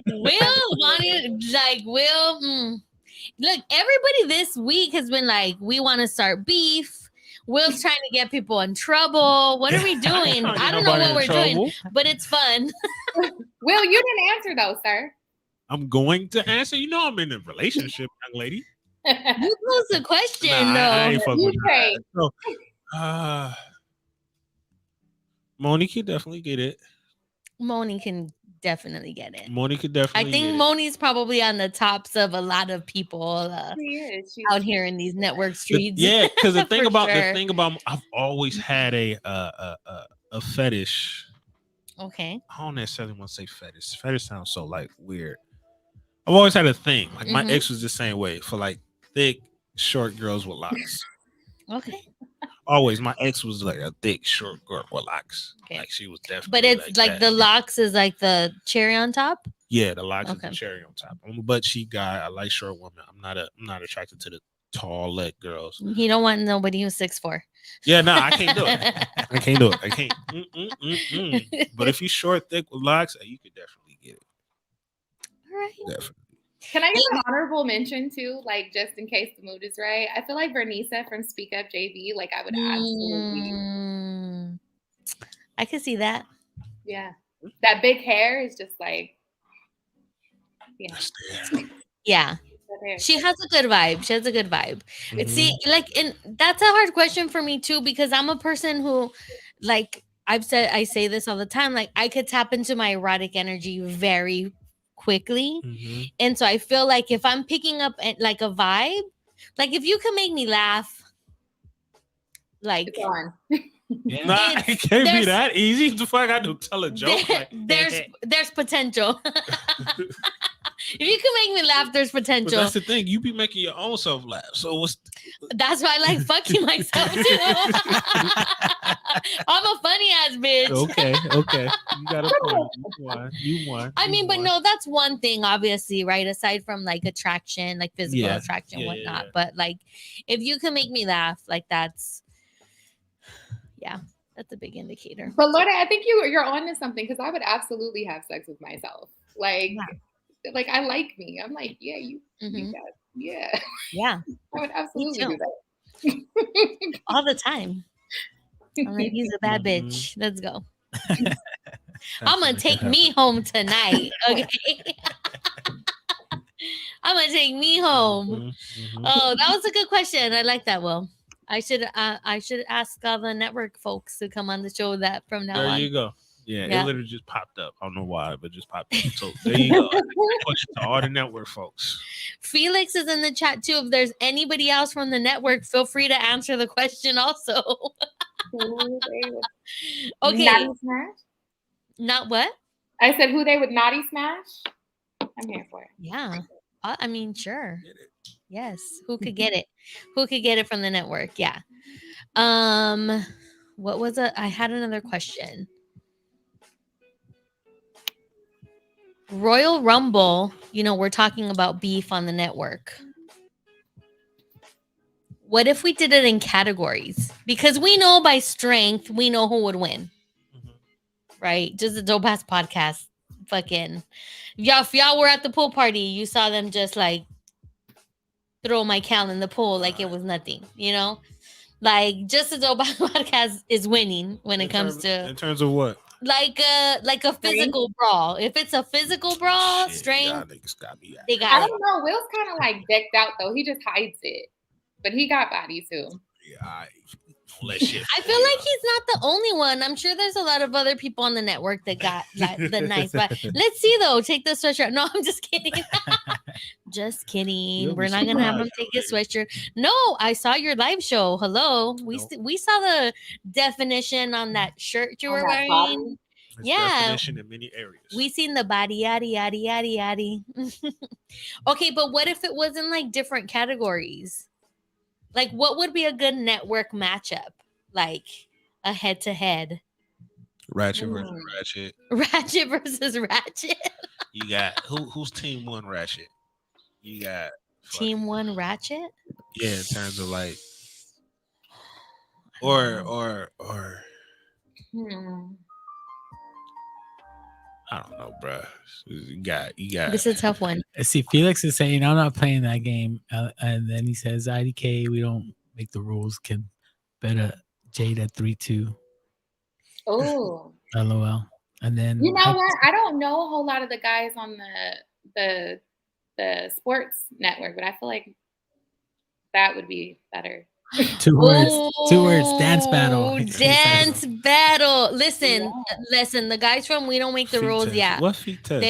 Will wanted Will. Look, everybody this week has been like, we want to start beef. Will's trying to get people in trouble. What are we doing? I don't know what we're doing, but it's fun. Will, you didn't answer though, sir. I'm going to answer. I'm in a relationship, young lady. You posed the question, though. I ain't fucking with that. Moni can definitely get it. Moni can definitely get it. Moni could definitely. I think Moni's probably on the tops of a lot of people out here in these network streets. Yeah, because the thing about I've always had a fetish. Okay. I don't necessarily want to say fetish. Fetish sounds so like weird. I've always had a thing. Like my ex was the same way for like thick, short girls with locks. Okay. Always, my ex was like a thick, short girl with locks. Okay. Like she was definitely. But it's like the locks is like the cherry on top. Yeah, the locks is the cherry on top. I'm a butt cheek guy. I like short women. I'm not attracted to the tall leg girls. He don't want nobody who's 6'4". Yeah, no, I can't do it. I can't. But if you're short, thick with locks, you could definitely get it. All right. Definitely. Can I get an honorable mention too? Like, just in case the mood is right. I feel like Vernisa from Speak Up JV, like I would absolutely. I could see that. Yeah. That big hair is just like, yeah. She has a good vibe. See, like, and that's a hard question for me too, because I'm a person who, like I say this all the time, like I could tap into my erotic energy very quickly. And so I feel like if I'm picking up like a vibe, like if you can make me laugh, like it's on. It can't be that easy. The fuck I do tell a joke. There's potential. If you can make me laugh, there's potential. But that's the thing. You be making your own self laugh. So that's why I like fucking myself too. I'm a funny ass bitch. Okay. You got a point. You won. I mean, but no, that's one thing, obviously, right? Aside from like attraction, like physical attraction, whatnot. But like, if you can make me laugh, like that's a big indicator. But Lorda, I think you're on to something, because I would absolutely have sex with myself. Like I like me. I'm like, yeah, you got, yeah. Yeah. I would absolutely do that. All the time. I'm like, he's a bad bitch. Let's go. I'm gonna take me home tonight. Okay. I'm gonna take me home. Oh, that was a good question. I like that. Will I should ask all the network folks to come on the show that from now on. There you go. Yeah, it literally just popped up. I don't know why, but just popped up. So there you go. Question to all the network folks. Felix is in the chat too. If there's anybody else from the network, feel free to answer the question also. Okay. Naughty smash? Not what? I said who they would naughty smash? I'm here for it. Yeah. I mean, sure. Yes. Who could get it? Who could get it from the network? Yeah. What was it? I had another question. Royal Rumble, we're talking about beef on the network. What if we did it in categories? Because we know by strength, we know who would win. Right? Just a dope ass podcast. Fucking. If y'all were at the pool party, you saw them just like throw my cal in the pool like it was nothing, Like just a dope ass podcast is winning when it comes to. In terms of what? Like a physical brawl. If it's a physical brawl, strength, they got I don't know. Will's kind of like decked out though. He just hides it, but he got body too. Yeah, I feel like he's not the only one. I'm sure there's a lot of other people on the network that got the nice. But let's see though. Take the sweatshirt. No, I'm just kidding. Just kidding. We're not gonna have him take his sweatshirt. No, I saw your live show. Hello, we saw the definition on that shirt you were wearing. Definition in many areas. We seen the body yaddy yaddy yaddy yaddy. Okay, but what if it was in like different categories? Like, what would be a good network matchup? Like a head to head. Ratchet versus Ratchet. Ratchet versus Ratchet. You got who's team one Ratchet? You got team one Ratchet. Yeah, in terms of like, or. I don't know, bro. You got. This is a tough one. See, Felix is saying I'm not playing that game, and then he says IDK, we don't make the rules. Can bet Jade at 3-2. Oh. LOL. And then you know what? I don't know a whole lot of the guys on the sports network, but I feel like that would be better. Two words. Dance battle. Dance battle. Listen. The guys from We Don't Make the Rules. Test. Yeah. What feet test?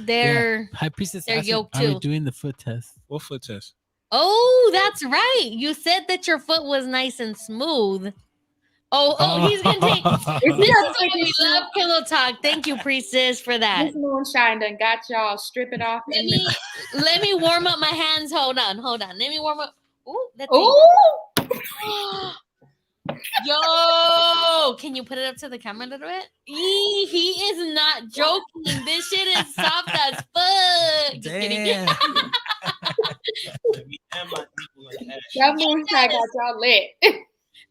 They're High Priestess. They're yoked too. Are we doing the foot test? What foot test? Oh, that's right. You said that your foot was nice and smooth. Oh, he's gonna take. We love pillow talk. Thank you, Priestess, for that. This moonshine done got y'all. Strip it off. Let me warm up my hands. Hold on. Let me warm up. Ooh, that's Yo, can you put it up to the camera a little bit? He is not joking. This shit is soft as fuck. Just kidding. That moonshine got y'all lit.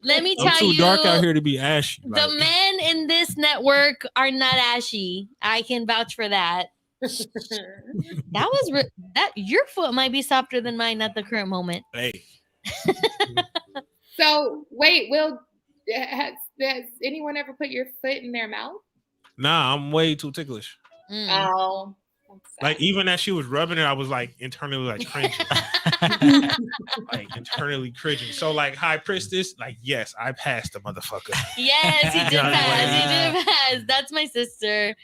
Let me tell you, I'm too dark out here to be ashy. The men in this network are not ashy. I can vouch for that. That your foot might be softer than mine at the current moment. Hey. So wait, Will, has anyone ever put your foot in their mouth? Nah, I'm way too ticklish. Oh. Like even as she was rubbing it, I was like internally like cringing. Like internally cringing. So like High Priestess, like yes, I passed the motherfucker. Yes, he did pass. He did pass. That's my sister.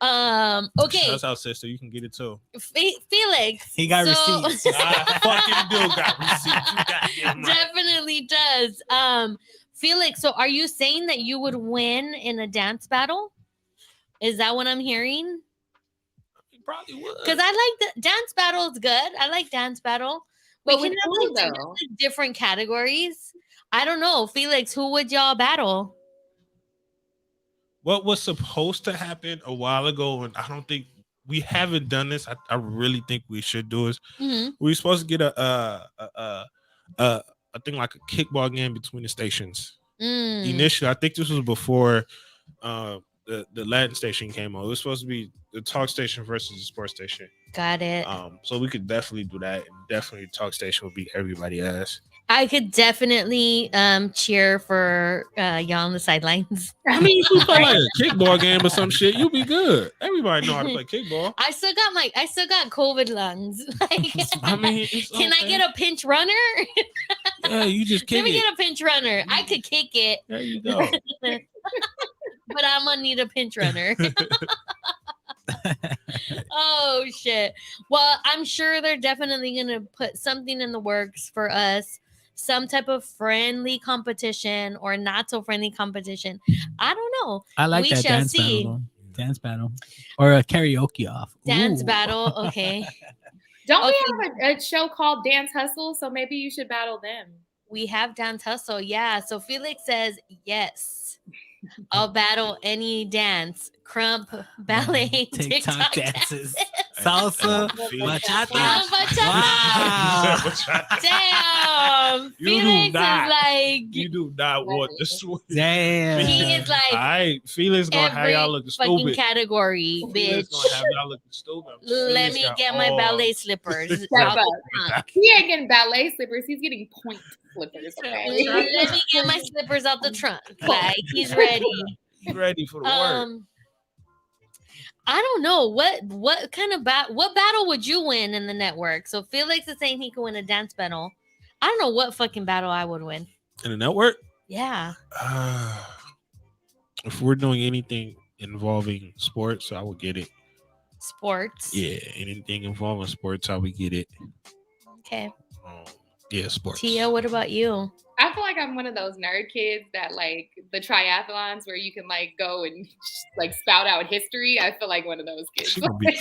Okay. That's our sister. You can get it too. Felix. He got receipts. I fucking do got receipts. You got definitely does. Felix, so are you saying that you would win in a dance battle? Is that what I'm hearing? Probably would. Because I like the dance battle is good. I like dance battle. We can have like different categories. I don't know. Felix, who would y'all battle? What was supposed to happen a while ago, and I don't think we haven't done this. I really think we should do this. Mm-hmm. We were supposed to get a thing like a kickball game between the stations. Initially, I think this was before the Latin station came on. It was supposed to be the talk station versus the sports station. Got it. So we could definitely do that. And definitely talk station would beat everybody ass. I could definitely cheer for y'all on the sidelines. I mean, if we play like a kickball game or some shit, you'll be good. Everybody know how to play kickball. I still got COVID lungs. Like, I mean, can I get a pinch runner? Yeah, you just kick Let me it. get a pinch runner. I could kick it. There you go. But I'm gonna need a pinch runner. Oh shit. Well, I'm sure they're definitely gonna put something in the works for us. Some type of friendly competition or not so friendly competition. I don't know. I like We that shall dance see. battle. Dance battle. Or a karaoke off. Dance Ooh. battle. Okay. Don't we have a show called Dance Hustle? So maybe you should battle them. We have Dance Hustle. Yeah. So Felix says yes. I'll battle any dance, crump, ballet, TikTok dances, salsa, bachata. Wow. Damn. Felix is like, you do not want to switch. Damn. He is like, all right, Felix gonna have y'all looking fucking stupid. category, Felix bitch. gonna have y'all looking stupid. Let me get my ballet slippers. He ain't getting ballet slippers. He's getting point slippers. Okay? Let me get my slippers out the trunk. Like, he's ready. He's ready for the work. I don't know what kind of what battle would you win in the network? So Felix is saying he could win a dance battle. I don't know what fucking battle I would win in the network. Yeah. If we're doing anything involving sports, I would get it. Sports. Yeah, anything involving sports, I would get it. Okay. Yeah, sports. Tia, what about you? I feel like I'm one of those nerd kids that like the triathlons where you can like go and like spout out history. I feel like one of those kids. She gonna be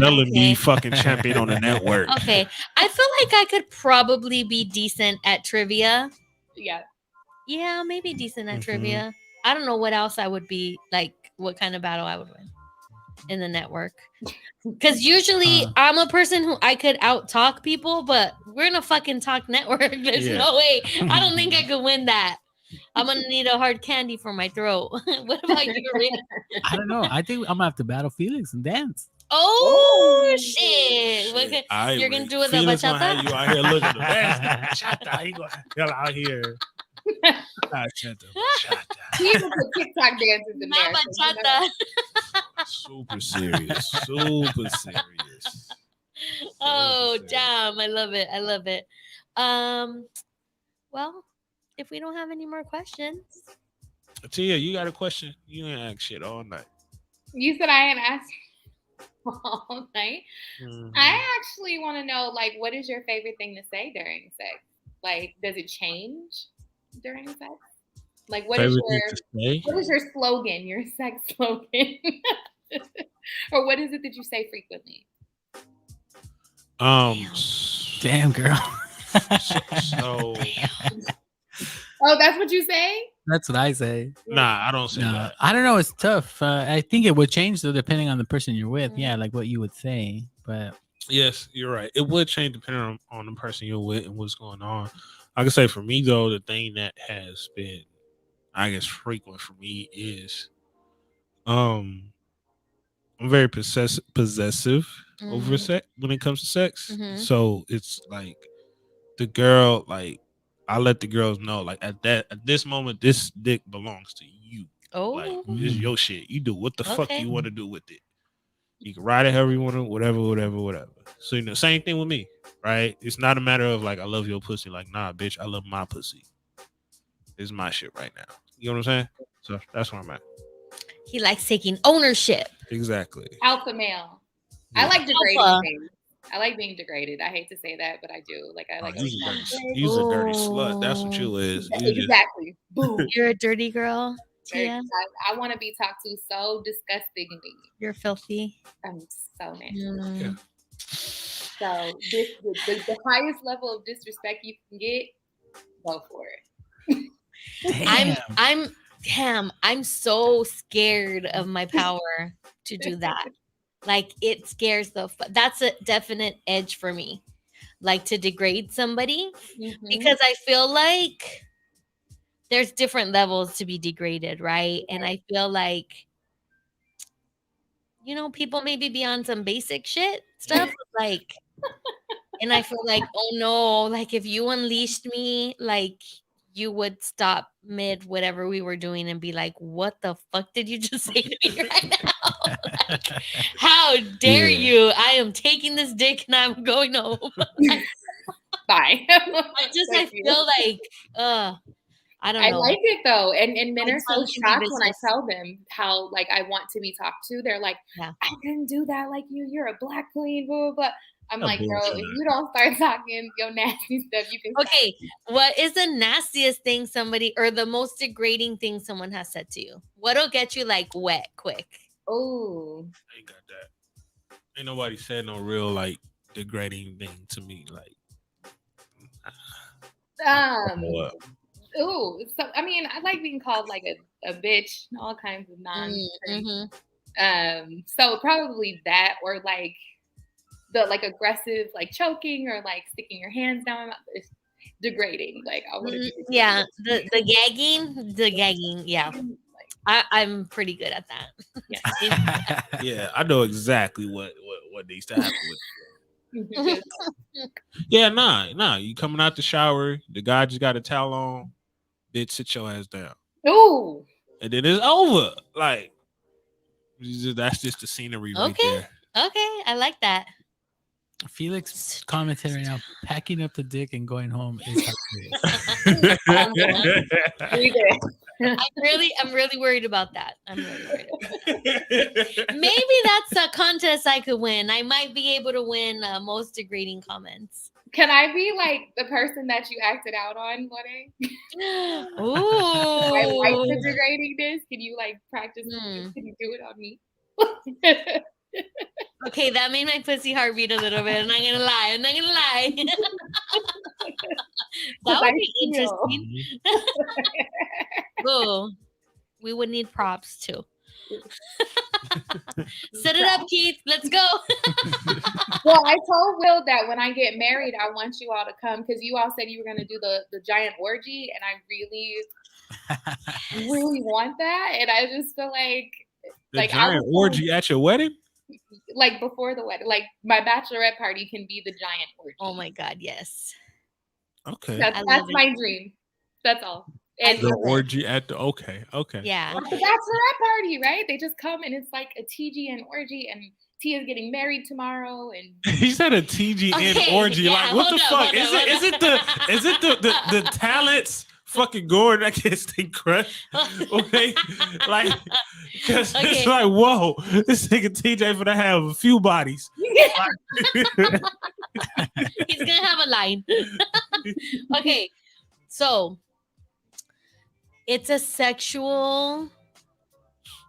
telling me fucking champion on the network. Okay, I feel like I could probably be decent at trivia. Yeah, maybe decent at trivia. I don't know what else I would be like. What kind of battle I would win in the network? Because usually I'm a person who I could out talk people, but we're in a fucking talk network. There's no way. I don't think I could win that. I'm gonna need a hard candy for my throat. What about you, Rick? I don't know. I think I'm gonna have to battle Felix and dance. Oh shit! You're gonna do it the bachata? You out here looking at the bachata. He gonna hell out here. He even put TikTok dances in there. Bachata. Super serious. Super serious. Oh damn! I love it. I love it. Well, if we don't have any more questions, Tia, you got a question? You ain't ask shit all night. You said I ain't asked all night. I actually want to know, like, what is your favorite thing to say during sex? Like, does it change during sex? Like, what is your slogan? Your sex slogan, or what is it that you say frequently? Damn, girl. So. Oh, that's what you say? That's what I say. Nah, I don't say that. I don't know. It's tough. I think it would change though, depending on the person you're with. Yeah, like what you would say. But yes, you're right. It would change depending on the person you're with and what's going on. I can say for me though, the thing that has been, I guess, frequent for me is, I'm very possessive over sex when it comes to sex. So it's like the girl, like I let the girls know, like at this moment, this dick belongs to you. Oh, like this is your shit. You do what the fuck you want to do with it. You can ride it however you want to, whatever. So you know, same thing with me, right? It's not a matter of like I love your pussy. Like nah, bitch, I love my pussy. It's my shit right now. You know what I'm saying? So that's where I'm at. He likes taking ownership. Exactly. Alpha male. Yeah. I like degrading things. I like being degraded. I hate to say that, but I do. Like I like. You's a dirty slut. That's what you is. Exactly. Boom. You're a dirty girl. Yeah. I want to be talked to so disgustingly. You're filthy. I'm so nasty. Yeah. So the highest level of disrespect you can get, go for it. I'm so scared of my power to do that. Like it scares that's a definite edge for me. Like to degrade somebody because I feel like there's different levels to be degraded, right? And I feel like, you know, people maybe be on some basic shit stuff like And I feel like, oh no, like if you unleashed me, like you would stop mid whatever we were doing and be like, what the fuck did you just say to me right now? Like, how dare you? I am taking this dick and I'm going home. Bye. I feel like, I don't know. I like it though. And men are so shocked when I tell them how like I want to be talked to. They're like, I couldn't do that like you. You're a black queen, blah, blah, blah. I'm like, bro, if you don't start talking your nasty stuff, you can. Okay, what is the nastiest thing somebody or the most degrading thing someone has said to you? What'll get you like wet quick? Oh, I ain't got that. Ain't nobody said no real like degrading thing to me. Like, ooh. So I mean, I like being called like a bitch, all kinds of nonsense. So probably that, or like the like aggressive, like choking or like sticking your hands down my mouth is degrading. Like I want to the gagging. Yeah, I'm pretty good at that. Yeah, I know exactly what needs to happen with Yeah, nah. You coming out the shower, the guy just got a towel on, bitch, sit your ass down. Ooh. And then it's over. Like, that's just the scenery right there. Okay, I like that. Felix commented right now, packing up the dick and going home is I'm really worried about that. I'm really worried about that. Maybe that's a contest I could win. I might be able to win most degrading comments. Can I be like the person that you acted out on one day? Ooh. I like the degradingness. Can you like practice? Can you do it on me? Okay, that made my pussy heart beat a little bit. I'm not gonna lie. That would be interesting. Oh, we would need props too. Set it up, Keith. Let's go. Well, I told Will that when I get married, I want you all to come because you all said you were going to do the giant orgy, and I really want that. And I just feel like giant orgy at your wedding. Like before the wedding, like my bachelorette party can be the giant orgy. Oh my God, yes. Okay, that's my dream. That's all. And the orgy at the okay. Yeah, the bachelorette party, right? They just come and it's like a TGN orgy, and Tia's getting married tomorrow. And he said a TGN orgy. Yeah, like what the fuck is it the talents? Fucking Gordon, that can't stay crushed. Okay, like because it's like whoa, this nigga TJ for to have a few bodies. He's gonna have a line. Okay, so it's a sexual,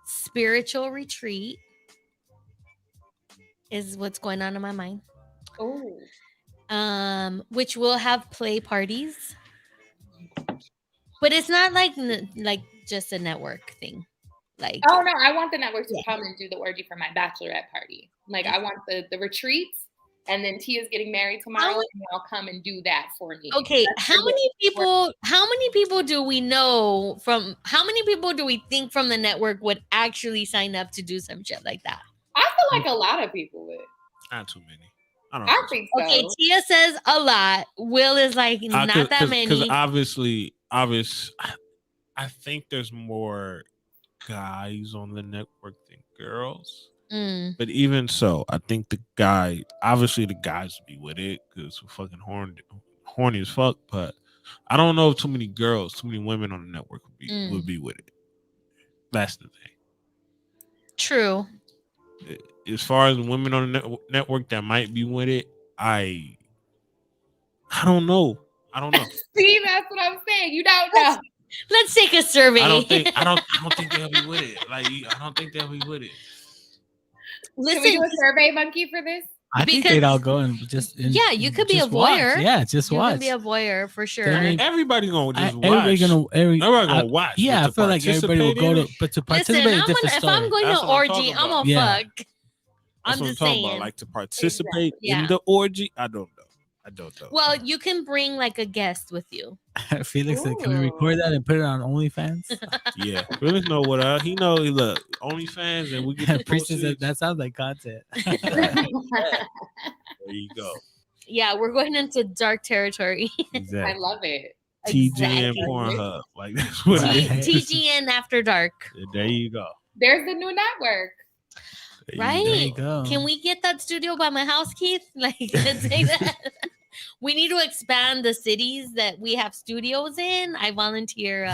spiritual retreat. Is what's going on in my mind. Oh, which will have play parties. But it's not like just a network thing. Like, oh no, I want the network to come and do the orgy for my bachelorette party. Like I want the retreats, and then Tia's getting married tomorrow, and I'll come and do that for me. Okay, how many people do we know from? How many people do we think from the network would actually sign up to do some shit like that? I feel like a lot of people would. Not too many. I think so. Okay, Tia says a lot. Will is like not that many. Because obviously, I think there's more guys on the network than girls. But even so, I think the guys would be with it because we're fucking horny as fuck. But I don't know if too many women on the network would be with it. That's the thing. True. As far as women on the network that might be with it, I don't know. See, that's what I'm saying. You don't know. Let's take a survey. I don't think they'll be with it. Like I don't think they'll be with it. Listen, can we do a survey monkey for this? I think they'd all go and just you could be a voyeur. Watch. Yeah, just watch. You could be a voyeur for sure. I mean, everybody's gonna just watch. Everybody gonna watch. Yeah, I feel like everybody will go to, but to participate is a different story. If I'm going to an orgy, I'm gonna fuck. That's what I'm talking about. Like to participate in the orgy, I don't know. Well, you can bring like a guest with you. Felix said, "Can we record that and put it on OnlyFans?" Yeah, Felix know what he know. Look, OnlyFans, and we get the Priestess said, that sounds like content. There you go. Yeah, we're going into dark territory. Exactly. I love it. TGN Exactly. Pornhub. Like that's what it is. TGN After Dark. There you go. There's the new network. Right? There you go. Can we get that studio by my house, Keith? Like, say that. We need to expand the cities that we have studios in. I volunteer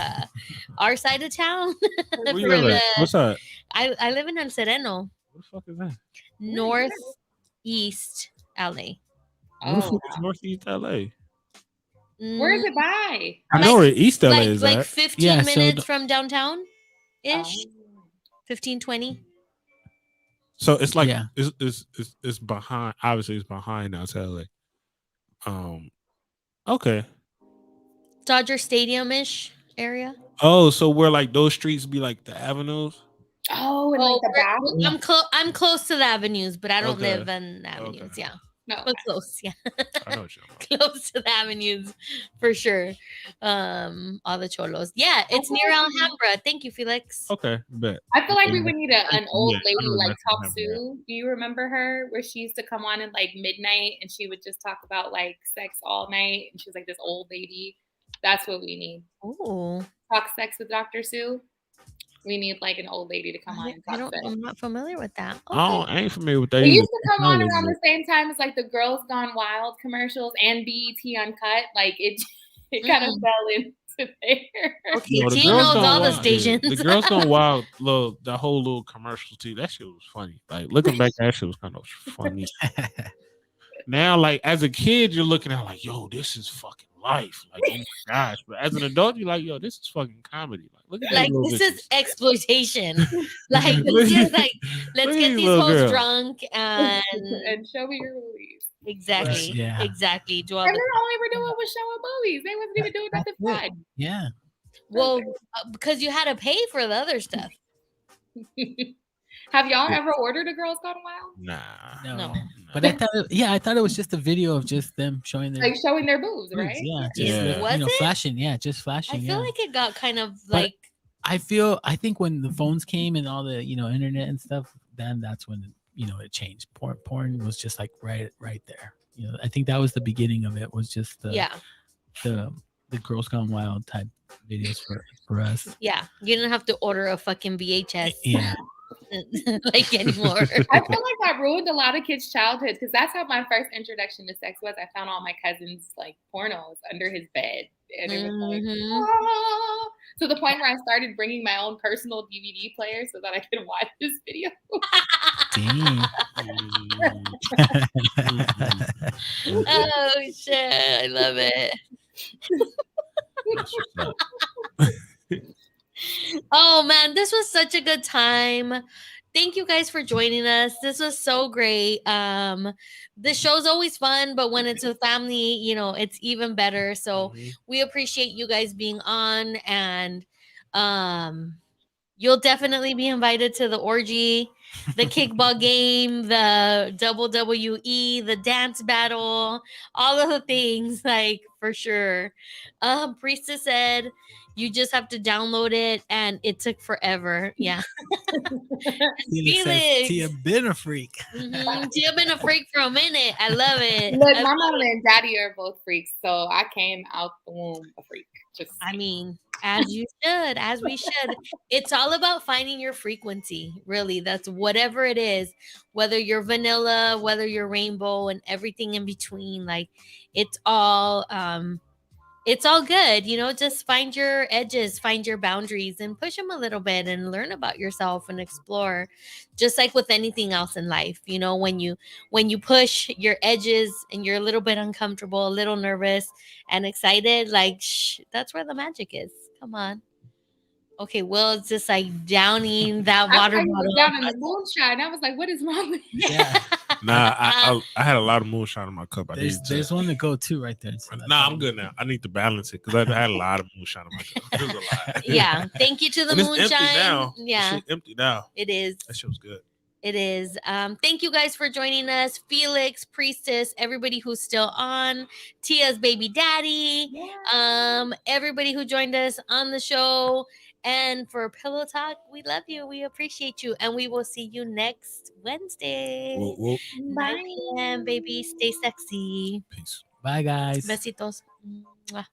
our side of town. Where you live at? What's that? I live in El Sereno. What the fuck is that? Northeast LA. What the fuck is Northeast LA? Where is it by? I know where East LA is like at. 15 minutes from downtown ish. 15, 20. So it's like it's behind. Obviously, it's behind now to LA. Okay. Dodger Stadium ish area. Oh, so where like those streets be like the avenues? Oh, and like the back. I'm close to the avenues, but I don't live in the avenues. Okay. Yeah. No, but close. Yeah. I know what you're talking about. Close to the avenues for sure. All the cholos. Yeah, it's near Alhambra. Thank you, Felix. Okay, bet. I feel like we would need an old lady like Talk Sue. Do you remember her? Where she used to come on at like midnight and she would just talk about like sex all night. And she was like this old lady. That's what we need. Oh. Talk sex with Dr. Sue. We need like an old lady to come on and talk sex. I'm not familiar with that. Okay. I ain't familiar with that. It used to come on around the same time as like the Girls Gone Wild commercials and BET Uncut. Like it kind of fell into there. Okay, Tia knows all the stations. The Girls Gone Wild, the whole little commercial too. That shit was funny. Like looking back, that shit was kind of funny. Now, like as a kid, you're looking at like, yo, this is fucking life. Like, oh my gosh. But as an adult, you're like, yo, this is fucking comedy. Like, look at like this is exploitation. Like, let's get these hoes drunk and show me your boobies. Exactly. Yeah. Exactly. And then all they were doing was showing boobies. They wasn't even doing nothing fun. Yeah. Well, because you had to pay for the other stuff. Have y'all ever ordered a Girls Gone Wild? Nah. No. But I thought it was just a video of just them showing their boobs, right? Yeah. Flashing. Yeah, just flashing. I feel like it got kind of like. I think when the phones came and all the internet and stuff, then that's when it changed. Porn was just like right there. I think that was the beginning of it. Was just the Girls Gone Wild type videos for us. Yeah, you didn't have to order a fucking VHS. Yeah. Like anymore. I feel like that ruined a lot of kids' childhoods because that's how my first introduction to sex was. I found all my cousins like pornos under his bed, and it was like to the point where I started bringing my own personal DVD player so that I could watch this video. Oh shit! I love it. Oh man, this was such a good time. Thank you guys for joining us. This was so great. The show's always fun, but when it's a family, it's even better. So we appreciate you guys being on, and you'll definitely be invited to the orgy, the kickball game, the WWE, the dance battle, all of the things, like for sure. Priestess said you just have to download it, and it took forever. Yeah. Felix, Tia been a freak. Tia been a freak for a minute. I love it. Look, my mom and daddy are both freaks, so I came out the womb a freak. As you should, as we should. It's all about finding your frequency, really. That's whatever it is, whether you're vanilla, whether you're rainbow, and everything in between. Like it's all good, just find your edges, find your boundaries, and push them a little bit and learn about yourself and explore. Just like with anything else in life, when you push your edges and you're a little bit uncomfortable, a little nervous and excited, like that's where the magic is. Come on. Okay, Will is just like downing that water bottle. Down in the moonshine. I was like, what is wrong with you? Yeah. Nah, I had a lot of moonshine in my cup. There's one to go to right there. So I'm good now. I need to balance it because I had a lot of moonshine in my cup. It was a lot. Yeah. Thank you to the moonshine. It's empty now. Yeah. It's empty now. It is. That shit was good. It is. Thank you guys for joining us. Felix, Priestess, everybody who's still on, Tia's baby daddy, everybody who joined us on the show, And for Pillow Talk, we love you. We appreciate you. And we will see you next Wednesday. Bye. 9 p.m., baby. Stay sexy. Peace. Bye, guys. Besitos. Mwah.